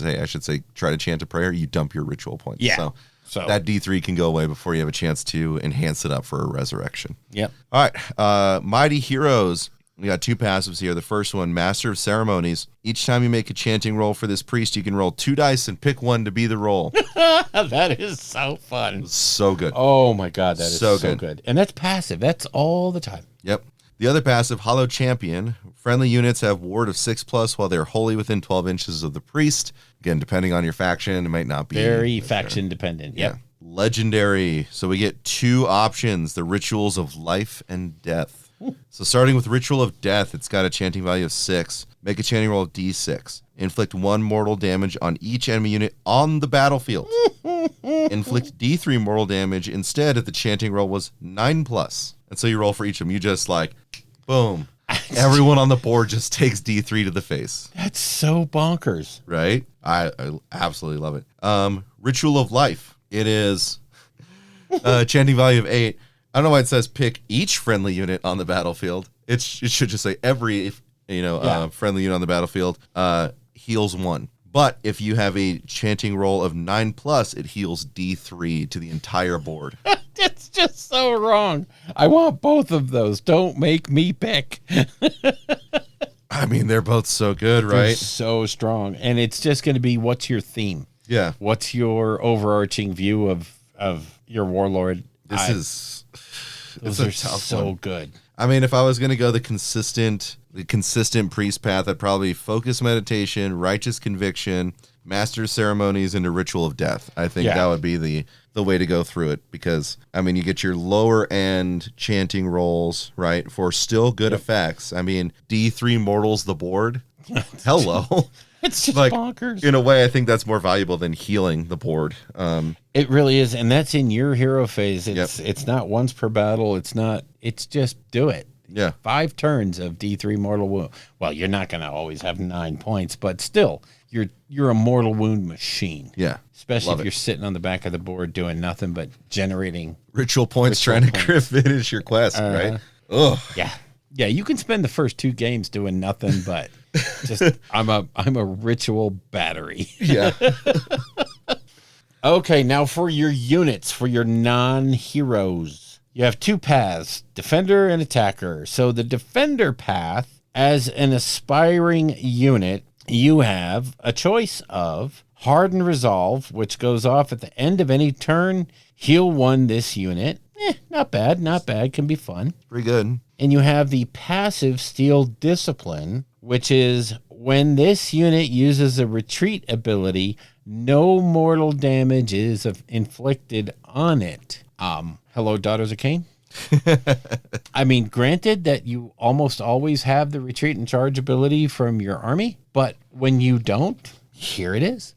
try to chant a prayer, you dump your ritual points. Yeah. So that D3 can go away before you have a chance to enhance it up for a resurrection. Yep. All right, Mighty Heroes. We got 2 passives here. The first one, Master of Ceremonies. Each time you make a chanting roll for this priest, you can roll 2 dice and pick 1 to be the roll. That is so fun. So good. Oh my God, that is so good. And that's passive. That's all the time. Yep. The other passive, Hollow Champion. Friendly units have ward of 6+ while they're wholly within 12 inches of the priest. Again, depending on your faction, it might not be. Very faction dependent. Yep. Yeah. Legendary. So we get 2 options, the Rituals of Life and Death. So starting with Ritual of Death, it's got a chanting value of 6. Make a chanting roll of D6. Inflict 1 mortal damage on each enemy unit on the battlefield. Inflict D3 mortal damage instead if the chanting roll was 9+. And so you roll for each of them. You just boom. Everyone on the board just takes D3 to the face. That's so bonkers. Right? I absolutely love it. Ritual of Life. It is chanting value of 8. I don't know why it says pick each friendly unit on the battlefield. It should just say every friendly unit on the battlefield heals 1. But if you have a chanting roll of 9+, it heals D3 to the entire board. That's just so wrong. I want both of those. Don't make me pick. I mean, they're both so good, right? They're so strong. And it's just going to be, what's your theme? Yeah. What's your overarching view of your warlord? Those are so good. I mean, if I was going to go the consistent priest path, I'd probably focus meditation, righteous conviction, master ceremonies, and a ritual of death. I think that would be the way to go through it, because I mean, you get your lower end chanting rolls, right, for still good effects. I mean, D3 mortals the board. Hello. It's just bonkers. In a way, I think that's more valuable than healing the board. It really is, and that's in your hero phase. It's not once per battle. It's just do it. Yeah. 5 turns of D3 mortal wound. Well, you're not going to always have 9 points, but still, you're a mortal wound machine. Yeah. Especially if you're sitting on the back of the board doing nothing but generating ritual points, trying to finish your quest, right? Ugh. Yeah. Yeah, you can spend the first 2 games doing nothing, but just I'm a ritual battery. Yeah. Okay, now for your units, for your non-heroes. You have two paths, defender and attacker. So the defender path, as an aspiring unit, you have a choice of Harden Resolve, which goes off at the end of any turn. Heal 1 this unit. Not bad, not bad. Can be fun. Pretty good. And you have the passive Steel Discipline, which is when this unit uses a retreat ability, no mortal damage is inflicted on it. Hello, Daughters of Cain. I mean, granted that you almost always have the retreat and charge ability from your army, but when you don't, here it is.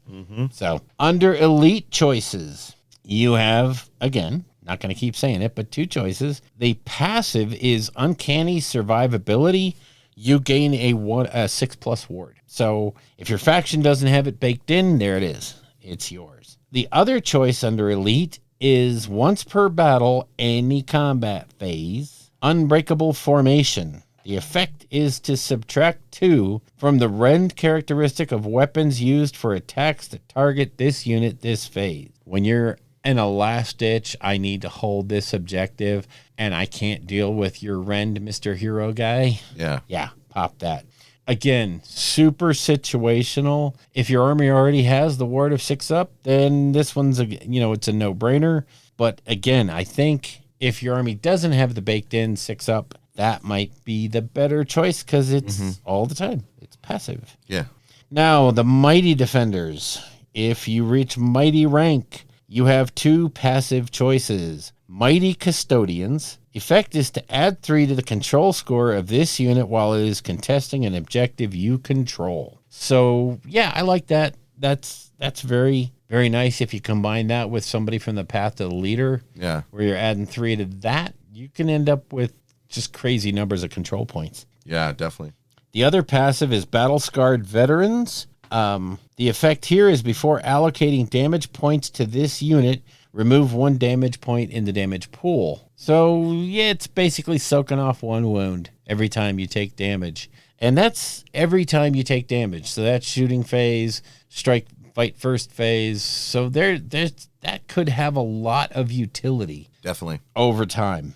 So under elite choices, you have, again, not going to keep saying it, but two choices. The passive is Uncanny Survivability. You gain a 6+ ward. So if your faction doesn't have it baked in, there it is. It's yours. The other choice under elite is once per battle, any combat phase, Unbreakable Formation. The effect is to subtract 2 from the rend characteristic of weapons used for attacks that target this unit this phase. When you're in a last ditch, I need to hold this objective, and I can't deal with your rend, Mr. Hero guy. Yeah, pop that. Again, super situational. If your army already has the ward of 6 up, then this one's it's a no-brainer. But again, I think if your army doesn't have the baked in 6 up, that might be the better choice because it's all the time. It's passive. Yeah. Now, the Mighty Defenders. If you reach Mighty rank, you have 2 passive choices. Mighty Custodians. Effect is to add 3 to the control score of this unit while it is contesting an objective you control. So, yeah, I like that. That's very, very nice. If you combine that with somebody from the Path of the Leader, where you're adding 3 to that, you can end up with just crazy numbers of control points. Yeah, definitely. The other passive is Battle Scarred Veterans. The effect here is before allocating damage points to this unit, remove 1 damage point in the damage pool. So, yeah, it's basically soaking off 1 wound every time you take damage. And that's every time you take damage. So that's shooting phase, strike, fight first phase. So that could have a lot of utility. Definitely. Over time.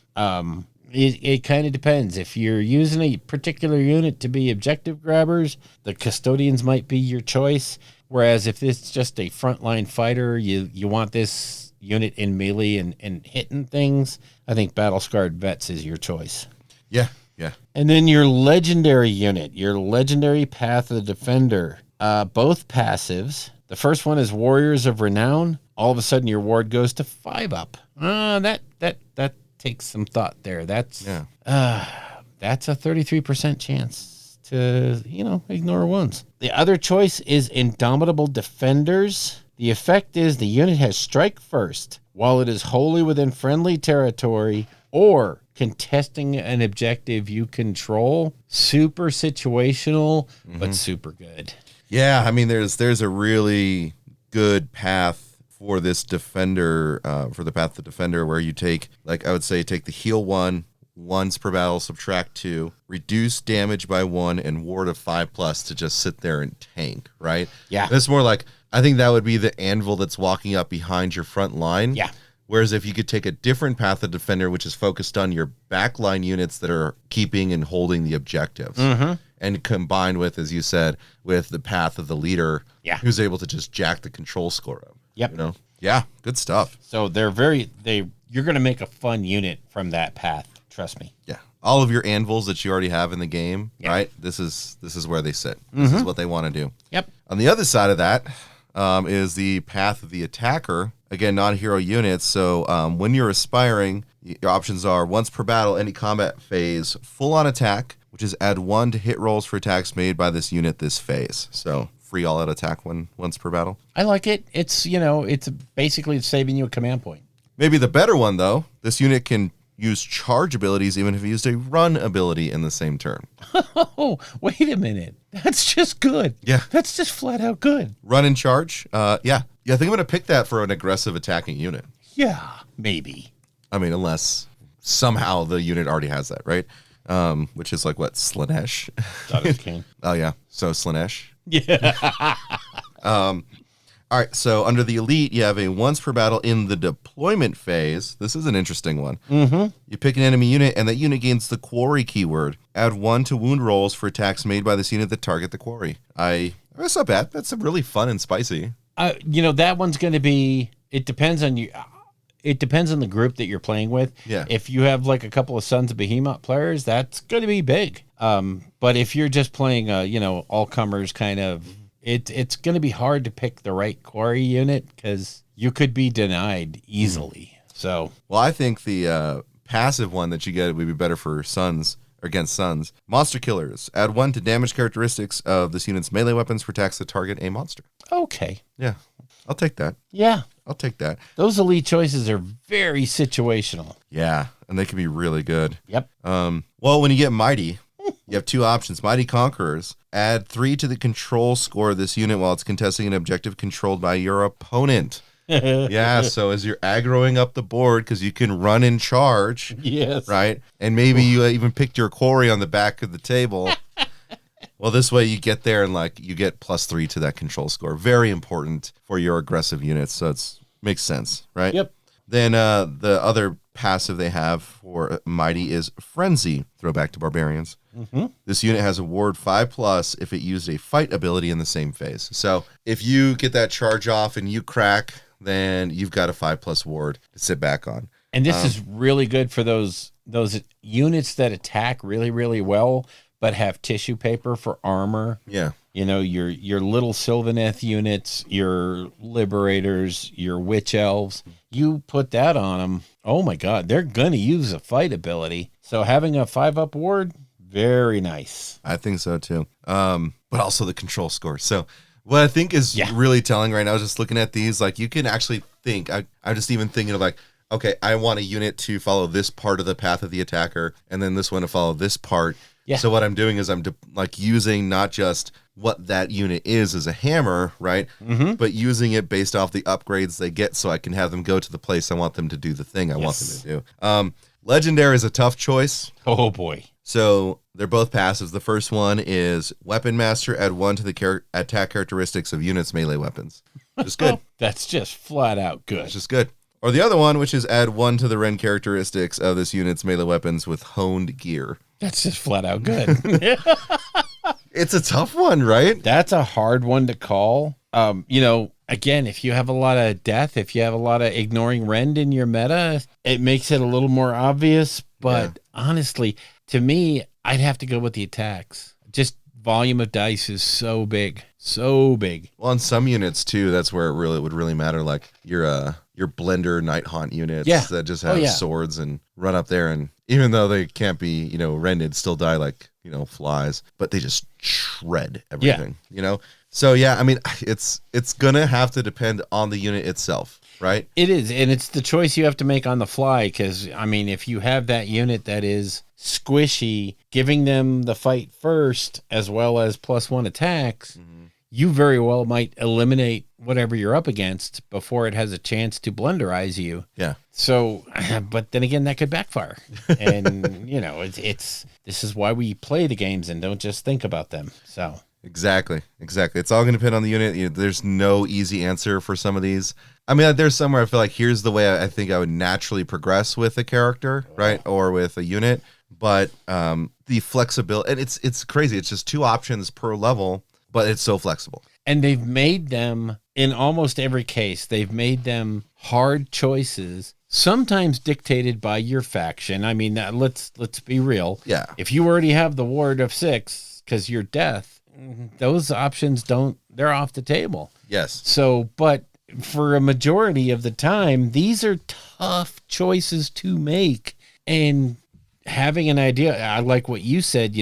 It kind of depends. If you're using a particular unit to be objective grabbers, the Custodians might be your choice. Whereas if it's just a frontline fighter, you want this unit in melee and hitting things, I think Battle Scarred Vets is your choice. Yeah. And then your legendary unit, your legendary Path of the Defender, both passives. The first one is Warriors of Renown. All of a sudden your ward goes to 5 up. That takes some thought there. That's a 33% chance to, ignore wounds. The other choice is Indomitable Defenders. The effect is the unit has strike first while it is wholly within friendly territory or contesting an objective you control. Super situational, but super good. Yeah, I mean, there's a really good path for this defender, for the Path of the Defender, where you take the heal 1, once per battle, subtract 2, reduce damage by 1, and ward of 5+ to just sit there and tank, right? Yeah. It's more like, I think that would be the anvil that's walking up behind your front line. Yeah. Whereas if you could take a different Path of Defender, which is focused on your backline units that are keeping and holding the objectives, and combined with, as you said, with the Path of the Leader, who's able to just jack the control score up. Yep. Yeah, good stuff. So you're going to make a fun unit from that path. Trust me. Yeah. All of your anvils that you already have in the game, right? This is where they sit. This is what they want to do. Yep. On the other side of that is the Path of the Attacker. Again, non-hero units. So when you're aspiring, your options are once per battle, any combat phase, full-on attack, which is add 1 to hit rolls for attacks made by this unit this phase. So free all-out attack once per battle. I like it. It's, it's basically saving you a command point. Maybe the better one, though, this unit can use charge abilities even if you used a run ability in the same turn. Oh, wait a minute. That's just good. Yeah. That's just flat out good. Run and charge? Yeah, I think I'm going to pick that for an aggressive attacking unit. Yeah, maybe. I mean, unless somehow the unit already has that, right? Which is like what, Slanesh? Oh, yeah. So Slanesh. Yeah. All All right, so under the elite, you have a once per battle in the deployment phase. This is an interesting one. Mm-hmm. You pick an enemy unit, and that unit gains the quarry keyword. Add 1 to wound rolls for attacks made by this unit that target the quarry. That's not bad. That's really fun and spicy. That one's going to be, it depends on you. It depends on the group that you're playing with. Yeah. If you have like a couple of Sons of Behemoth players, that's going to be big. But if you're just playing, all comers kind of, it's going to be hard to pick the right quarry unit because you could be denied easily. So, well, I think the passive one that you get would be better for Sons or against Sons. Monster Killers. Add 1 to damage characteristics of this unit's melee weapons for attacks that target a monster. Okay. Yeah. I'll take that. Yeah. I'll take that. Those elite choices are very situational. Yeah, and they can be really good. Yep. Well, when you get Mighty, you have 2 options. Mighty Conquerors. Add 3 to the control score of this unit while it's contesting an objective controlled by your opponent. Yeah, so as you're aggroing up the board, because you can run and charge. Yes. Right? And maybe you even picked your quarry on the back of the table. Well, this way you get there and you get +3 to that control score. Very important for your aggressive units. So makes sense, right? Yep. Then the other passive they have for Mighty is Frenzy. Throwback to Barbarians. Mm-hmm. This unit has a ward 5+ if it used a fight ability in the same phase. So if you get that charge off and you crack, then you've got a 5+ ward to sit back on. And this is really good for those units that attack really, really well, but have tissue paper for armor. Yeah. Your little Sylvaneth units, your Liberators, your Witch Elves, you put that on them. Oh my God, they're going to use a fight ability. So having a 5+ ward, very nice. I think so too. But also the control score. So what I think is really telling right now, just looking at these, you can actually think, I'm just even thinking of okay, I want a unit to follow this part of the path of the attacker, and then this one to follow this part. Yeah. So what I'm doing is I'm using not just what that unit is as a hammer, right? Mm-hmm. But using it based off the upgrades they get so I can have them go to the place I want them to do the thing I want them to do. Legendary is a tough choice. Oh, boy. So they're both passives. The first one is Weapon Master. Add 1 to the attack characteristics of units' melee weapons. Just good. That's just flat out good. It's just good. Or the other one, which is add 1 to the Ren characteristics of this unit's melee weapons with honed gear. That's just flat out good. It's a tough one, right? That's a hard one to call. Again, if you have a lot of death, if you have a lot of ignoring rend in your meta, it makes it a little more obvious. But honestly, to me, I'd have to go with the attacks. Just volume of dice is so big. So big. Well, on some units too, that's where it would really matter. Like your Blender Night Haunt units that just have swords and run up there, and even though they can't be, rended, still die like, flies, but they just shred everything, So yeah, I mean, it's gonna have to depend on the unit itself, right? It is, and it's the choice you have to make on the fly, because I mean, if you have that unit that is squishy, giving them the fight first as well as +1 attacks, you very well might eliminate whatever you're up against before it has a chance to blenderize you. Yeah. So, but then again, that could backfire. And, this is why we play the games and don't just think about them. So. Exactly. It's all going to depend on the unit. There's no easy answer for some of these. I mean, there's somewhere I feel like here's the way I think I would naturally progress with a character, right? Or with a unit. But the flexibility, and it's crazy. It's just 2 options per level, but it's so flexible. And they've made them, in almost every case, they've made them hard choices, sometimes dictated by your faction. I mean, let's be real. Yeah. If you already have the ward of 6 because you're death, those options they're off the table. Yes. So, but for a majority of the time, these are tough choices to make. And having an idea, I like what you said,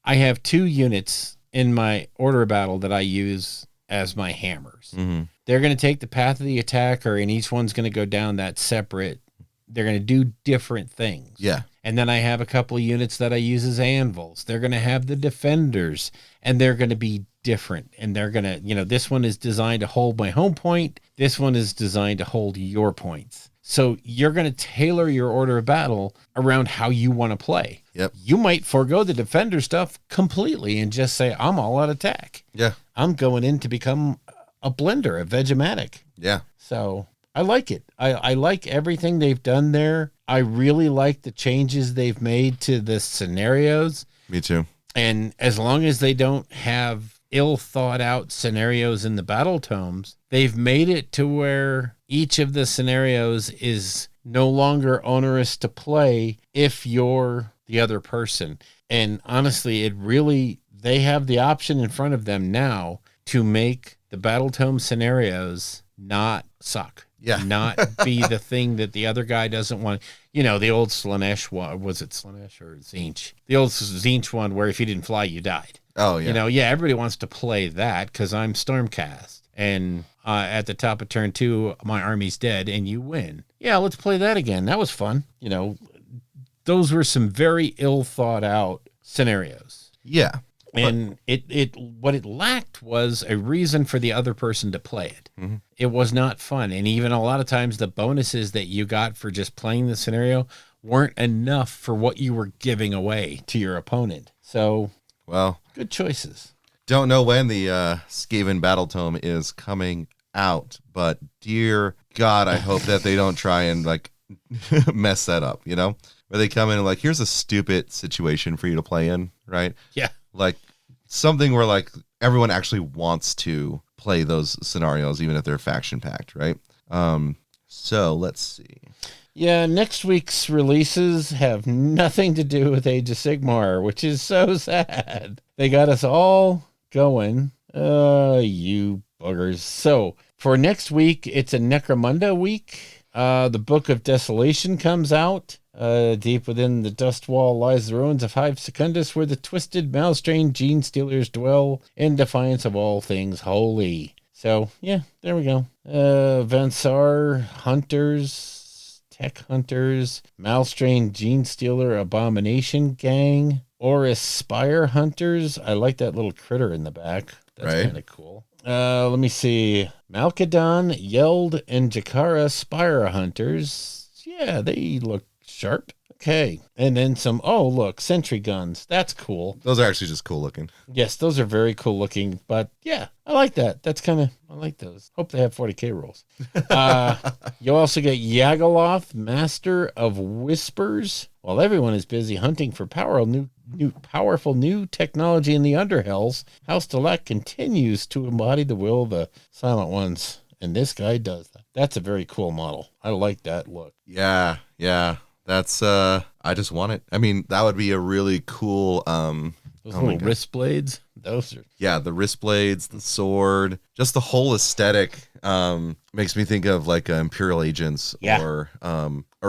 I have 2 units in my order of battle that I use as my hammers. Mm-hmm. They're going to take the path of the attacker, and each one's going to go down that separate. They're going to do different things. Yeah. And then I have a couple of units that I use as anvils. They're going to have the defenders, and they're going to be different. And they're going to, this one is designed to hold my home point. This one is designed to hold your points. So you're going to tailor your order of battle around how you want to play. Yep. You might forego the defender stuff completely and just say, I'm all out attack. Yeah. I'm going in to become a blender, a Vegematic. Yeah. So I like it. I like everything they've done there. I really like the changes they've made to the scenarios. Me too. And as long as they don't have ill thought out scenarios in the battle tomes, they've made it to where each of the scenarios is no longer onerous to play if you're the other person. And honestly, they have the option in front of them now to make the battle tome scenarios not suck. Yeah. Not be the thing that the other guy doesn't want. You know, the old Slaanesh one, was it Slaanesh or Tzeentch? The old Tzeentch one where if you didn't fly, you died. Oh, yeah. You know, everybody wants to play that because I'm Stormcast. And at the top of turn 2, my army's dead and you win. Yeah, let's play that again. That was fun. You know, those were some very ill thought out scenarios. Yeah. And what it lacked was a reason for the other person to play it. Mm-hmm. It was not fun. And even a lot of times the bonuses that you got for just playing the scenario weren't enough for what you were giving away to your opponent. So, well, good choices. Don't know when the Skaven Battle Tome is coming out, but dear God, I hope that they don't try and like mess that up, you know? Where they come in and like, here's a stupid situation for you to play in, right? Yeah. Like something where like everyone actually wants to play those scenarios, even if they're faction packed, right? So let's see. Yeah, next week's releases have nothing to do with Age of Sigmar, which is so sad. They got us all going. You buggers. So for next week, it's a Necromunda week. The Book of Desolation comes out. Deep within the dust wall lies the ruins of Hive Secundus, where the twisted, mouse-trained gene stealers dwell in defiance of all things holy. So, yeah, there we go. Vansar Hunters, Tech Hunters, mouse-trained gene stealer abomination gang, Oris Spire Hunters. I like that little critter in the back. That's kind of cool. Let me see. Malkadon, Yeld, and Jakara Spire Hunters. Yeah, they look sharp. Okay. And then some, sentry guns. That's cool. Those are actually just cool looking. Yes, those are very cool looking. But yeah, I like that. I like those. Hope they have 40K rolls. You also get Yagaloth, Master of Whispers. While everyone is busy hunting for powerful new technology in the Underhells, House Delak continues to embody the will of the Silent Ones. And this guy does that. That's a very cool model. I like that look. Yeah. That's I just want it. I mean, that would be a really cool those little wrist blades. Those are the wrist blades, the sword, just the whole aesthetic makes me think of like Imperial Agents or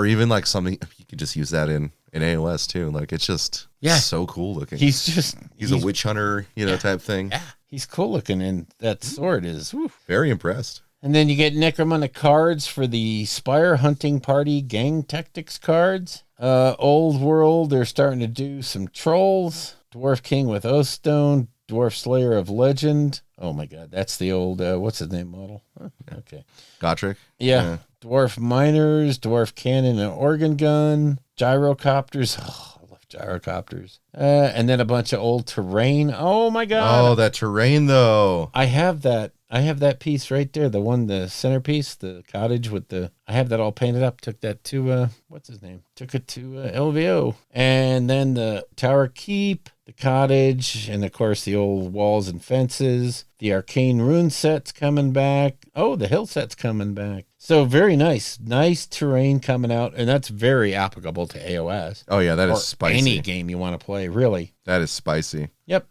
even like something you could just use that in AoS too. Like it's just so cool looking. He's a witch hunter, type thing. Yeah, he's cool looking, and that sword is very impressed. And then you get Necromunda cards for the Spire Hunting Party Gang Tactics cards. Old World, they're starting to do some trolls. Dwarf King with Oathstone, Dwarf Slayer of Legend. Oh my God, that's the old, what's his name model? Huh? Okay. Gotrek. Yeah. Dwarf Miners, Dwarf Cannon and Organ Gun, Gyrocopters. Oh, I love Gyrocopters. And then a bunch of old terrain. Oh my God. Oh, that terrain though. I have that piece right there. The centerpiece, the cottage I have that all painted up. Took that to, what's his name? Took it to LVO. And then the Tower Keep, the cottage, and of course the old walls and fences. The Arcane Rune set's coming back. Oh, the Hill set's coming back. So very nice. Nice terrain coming out. And that's very applicable to AoS. Oh yeah, that is spicy. Any game you want to play, really. That is spicy. Yep.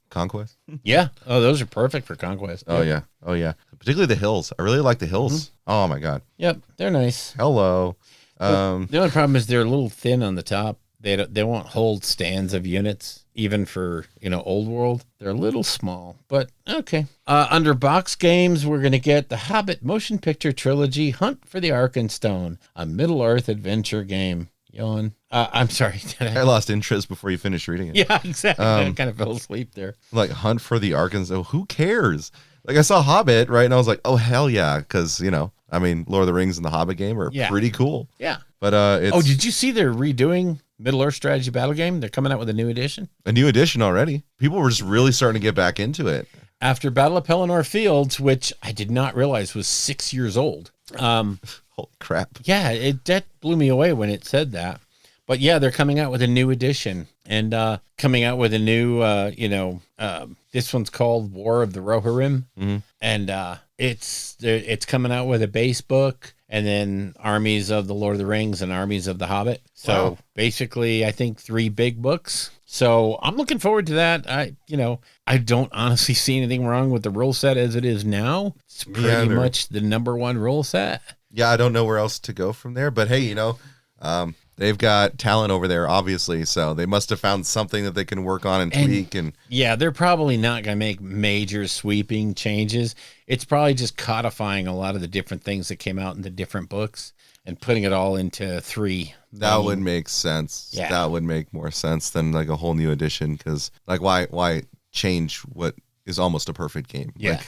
Conquest? Yeah. Oh, those are perfect for Conquest. Oh, yeah. Oh, yeah. Particularly the hills. I really like the hills. Mm-hmm. Oh, my God. Yep. They're nice. Hello. The only problem is they're a little thin on the top. They won't hold stands of units, even for, Old World. They're a little small, but okay. Under box games, we're going to get the Hobbit Motion Picture Trilogy, Hunt for the Arkenstone, a Middle-earth adventure game. Yawn. I'm sorry. I lost interest before you finished reading it. Yeah, exactly. I kind of fell asleep there. Like Hunt for the Arkansas. Who cares? Like I saw Hobbit, right? And I was like, oh, hell yeah. Because, Lord of the Rings and the Hobbit game are pretty cool. Yeah. But it's... Oh, did you see they're redoing Middle-earth Strategy Battle Game? They're coming out with a new edition. A new edition already. People were just really starting to get back into it. after Battle of Pelennor Fields, which I did not realize was 6 years old. Holy crap. Yeah, that blew me away when it said that. But yeah, they're coming out with a new edition and coming out with a new, this one's called War of the Rohirrim. Mm-hmm. And it's coming out with a base book and then Armies of the Lord of the Rings and Armies of the Hobbit. So basically, I think 3 big books. So I'm looking forward to that. I don't honestly see anything wrong with the rule set as it is now. It's pretty much the number 1 rule set. Yeah, I don't know where else to go from there. But hey, they've got talent over there, obviously, so they must have found something that they can work on and tweak. And yeah, they're probably not going to make major sweeping changes. It's probably just codifying a lot of the different things that came out in the different books and putting it all into 3. That would make sense. Yeah. That would make more sense than like a whole new edition, because like why change what is almost a perfect game? Yeah,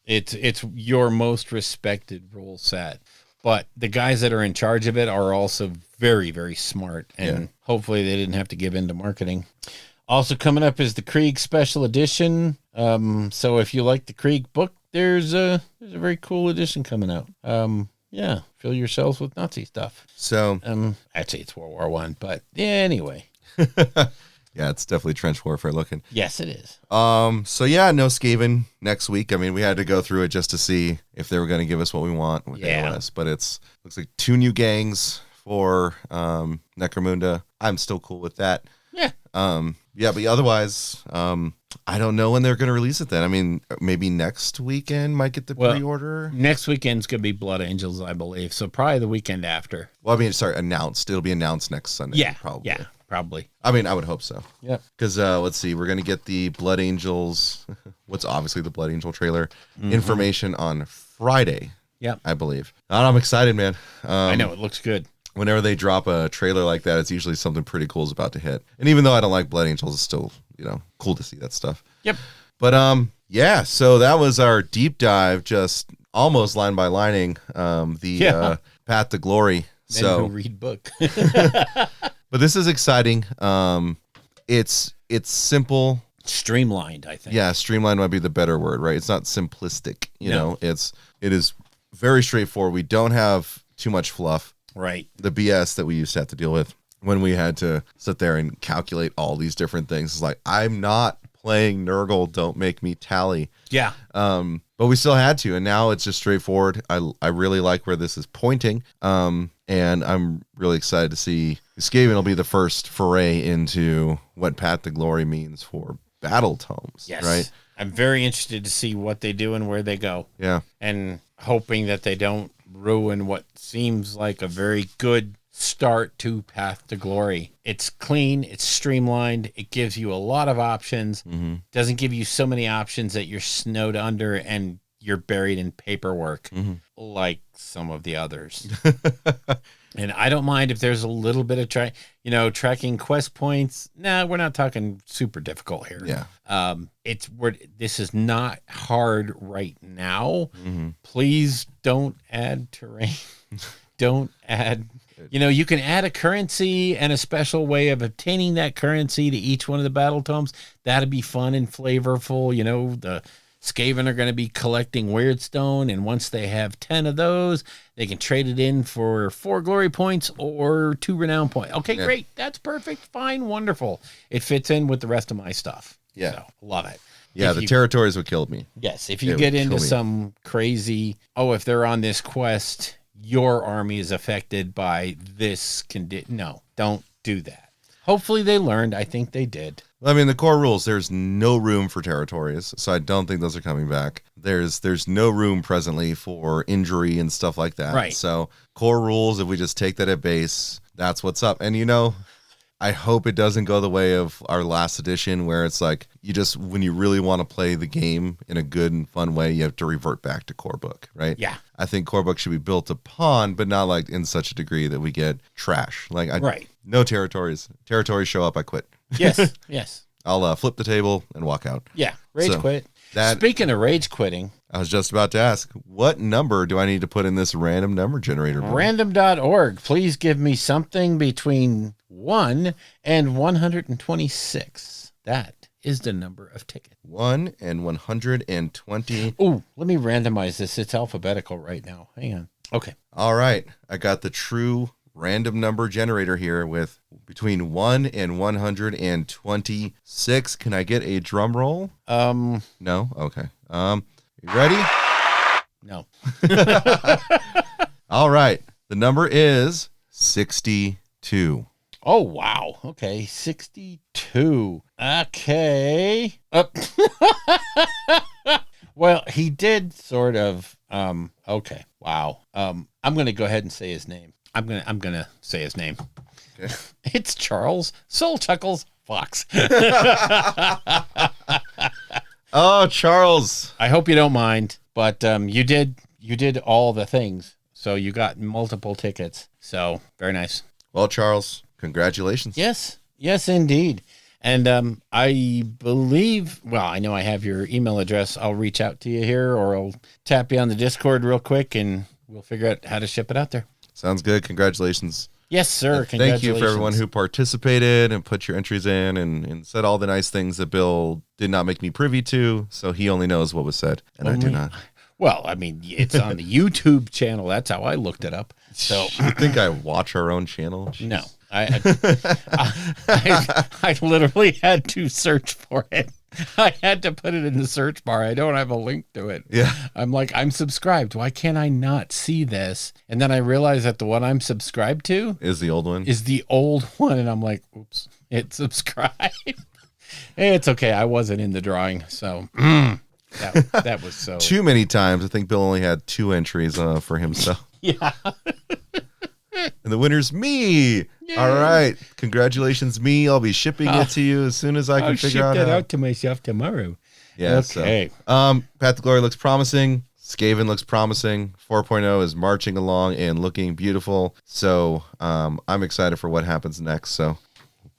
it's your most respected rule set. But the guys that are in charge of it are also very, very smart. And hopefully they didn't have to give in to marketing. Also coming up is the Krieg Special Edition. So if you like the Krieg book, there's a very cool edition coming out. Fill yourselves with Nazi stuff. So actually it's World War I, but yeah, anyway. Yeah, it's definitely trench warfare looking. Yes, it is. So yeah, no Skaven next week. I mean, we had to go through it just to see if they were going to give us what we want with AoS. But looks like 2 new gangs for Necromunda. I'm still cool with that. Yeah. But otherwise, I don't know when they're going to release it then. I mean, maybe next weekend might get the pre-order. Next weekend's going to be Blood Angels, I believe. So probably the weekend after. Well, I mean, announced. It'll be announced next Sunday. Yeah, probably. Yeah, probably. I mean, I would hope so. Yep. Because let's see, we're going to get the Blood Angels, what's obviously the Blood Angel trailer, information on Friday. Yep. I believe. And I'm excited, man. I know, it looks good. Whenever they drop a trailer like that, it's usually something pretty cool is about to hit. And even though I don't like Blood Angels, it's still, cool to see that stuff. Yep. But so that was our deep dive, just almost line by lining the Path to Glory. Men who read book. But this is exciting. It's simple. Streamlined, I think. Yeah, streamlined might be the better word, right? It's not simplistic, you know. It is very straightforward. We don't have too much fluff. Right. The BS that we used to have to deal with when we had to sit there and calculate all these different things. It's like, I'm not playing Nurgle, don't make me tally. Yeah. But we still had to, and now it's just straightforward. I really like where this is pointing. And I'm really excited to see Skaven will be the first foray into what Path to Glory means for battle tomes. Yes. Right. I'm very interested to see what they do and where they go. Yeah. And hoping that they don't ruin what seems like a very good start to Path to Glory. It's clean, it's streamlined, it gives you a lot of options. Doesn't give you so many options that you're snowed under and you're buried in paperwork like some of the others. And I don't mind if there's a little bit of tracking quest points. Nah, we're not talking super difficult here. Yeah. This is not hard right now. Please don't add terrain. Don't add. You can add a currency and a special way of obtaining that currency to each one of the battle tomes. That'd be fun and flavorful. The Skaven are going to be collecting Weirdstone, and once they have 10 of those, they can trade it in for 4 glory points or 2 renown points. Okay, great. That's perfect. Fine. Wonderful. It fits in with the rest of my stuff. Yeah. So, love it. Yeah, the territories would kill me. Yes, if you get into some crazy, if they're on this quest, your army is affected by this condition. No, don't do that. Hopefully they learned. I think they did. I mean, the core rules, there's no room for territories, so I don't think those are coming back. There's no room presently for injury and stuff like that. Right. So core rules, if we just take that at base, that's what's up. And I hope it doesn't go the way of our last edition where it's like when you really want to play the game in a good and fun way, you have to revert back to core book, right? Yeah. I think core book should be built upon, but not like in such a degree that we get trash. Right. No territories. Territories show up, I quit. Yes. Yes. I'll flip the table and walk out. Yeah. Rage quit. Speaking of rage quitting, I was just about to ask, what number do I need to put in this random number generator? Random.org. Please give me something between 1 and 126. That is the number of tickets. 1 and 120. Oh, let me randomize this. It's alphabetical right now. Hang on. Okay. All right. I got the true random number generator here with between 1 and 126. Can I get a drum roll? No? Okay. You ready? No. All right. The number is 62. Oh, wow. Okay. 62. Okay. Well, he did sort of, okay. Wow. I'm going to go ahead and say his name. I'm going to say his name. Okay. It's Charles Soul Chuckles Fox. Oh, Charles. I hope you don't mind, but you did all the things. So you got multiple tickets. So very nice. Well, Charles, congratulations. Yes, indeed. And I believe, well, I know I have your email address. I'll reach out to you here, or I'll tap you on the Discord real quick, and we'll figure out how to ship it out there. Sounds good. Congratulations. Yes, sir. Thank you for everyone who participated and put your entries in and said all the nice things that Bill did not make me privy to. So he only knows what was said, and I do not. Well, I mean, it's on the YouTube channel. That's how I looked it up. So you think I watch our own channel? Jeez. No, I literally had to search for it. I had to put it in the search bar. I don't have a link to it. Yeah. I'm like, I'm subscribed. Why can't I not see this? And then I realized that the one I'm subscribed to is the old one. And I'm like, oops, it's subscribed. Hey, it's okay. I wasn't in the drawing. So that was so. Too many times. I think Bill only had 2 entries for himself. Yeah. And the winner's me. Yay. All right. Congratulations, me. I'll be shipping it to you as soon as I can figure out. I'll ship that out to myself tomorrow. Yeah. Okay. So, Path to Glory looks promising. Skaven looks promising. 4.0 is marching along and looking beautiful. So I'm excited for what happens next. So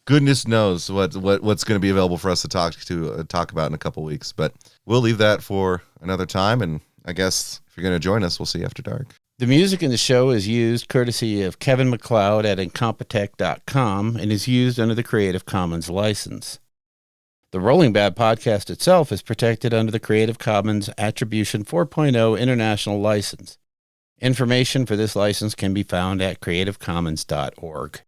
goodness knows what's going to be available for us to talk about in a couple weeks. But we'll leave that for another time. And I guess if you're going to join us, we'll see you after dark. The music in the show is used courtesy of Kevin MacLeod at Incompetech.com and is used under the Creative Commons license. The Rolling Bad podcast itself is protected under the Creative Commons Attribution 4.0 International License. Information for this license can be found at creativecommons.org.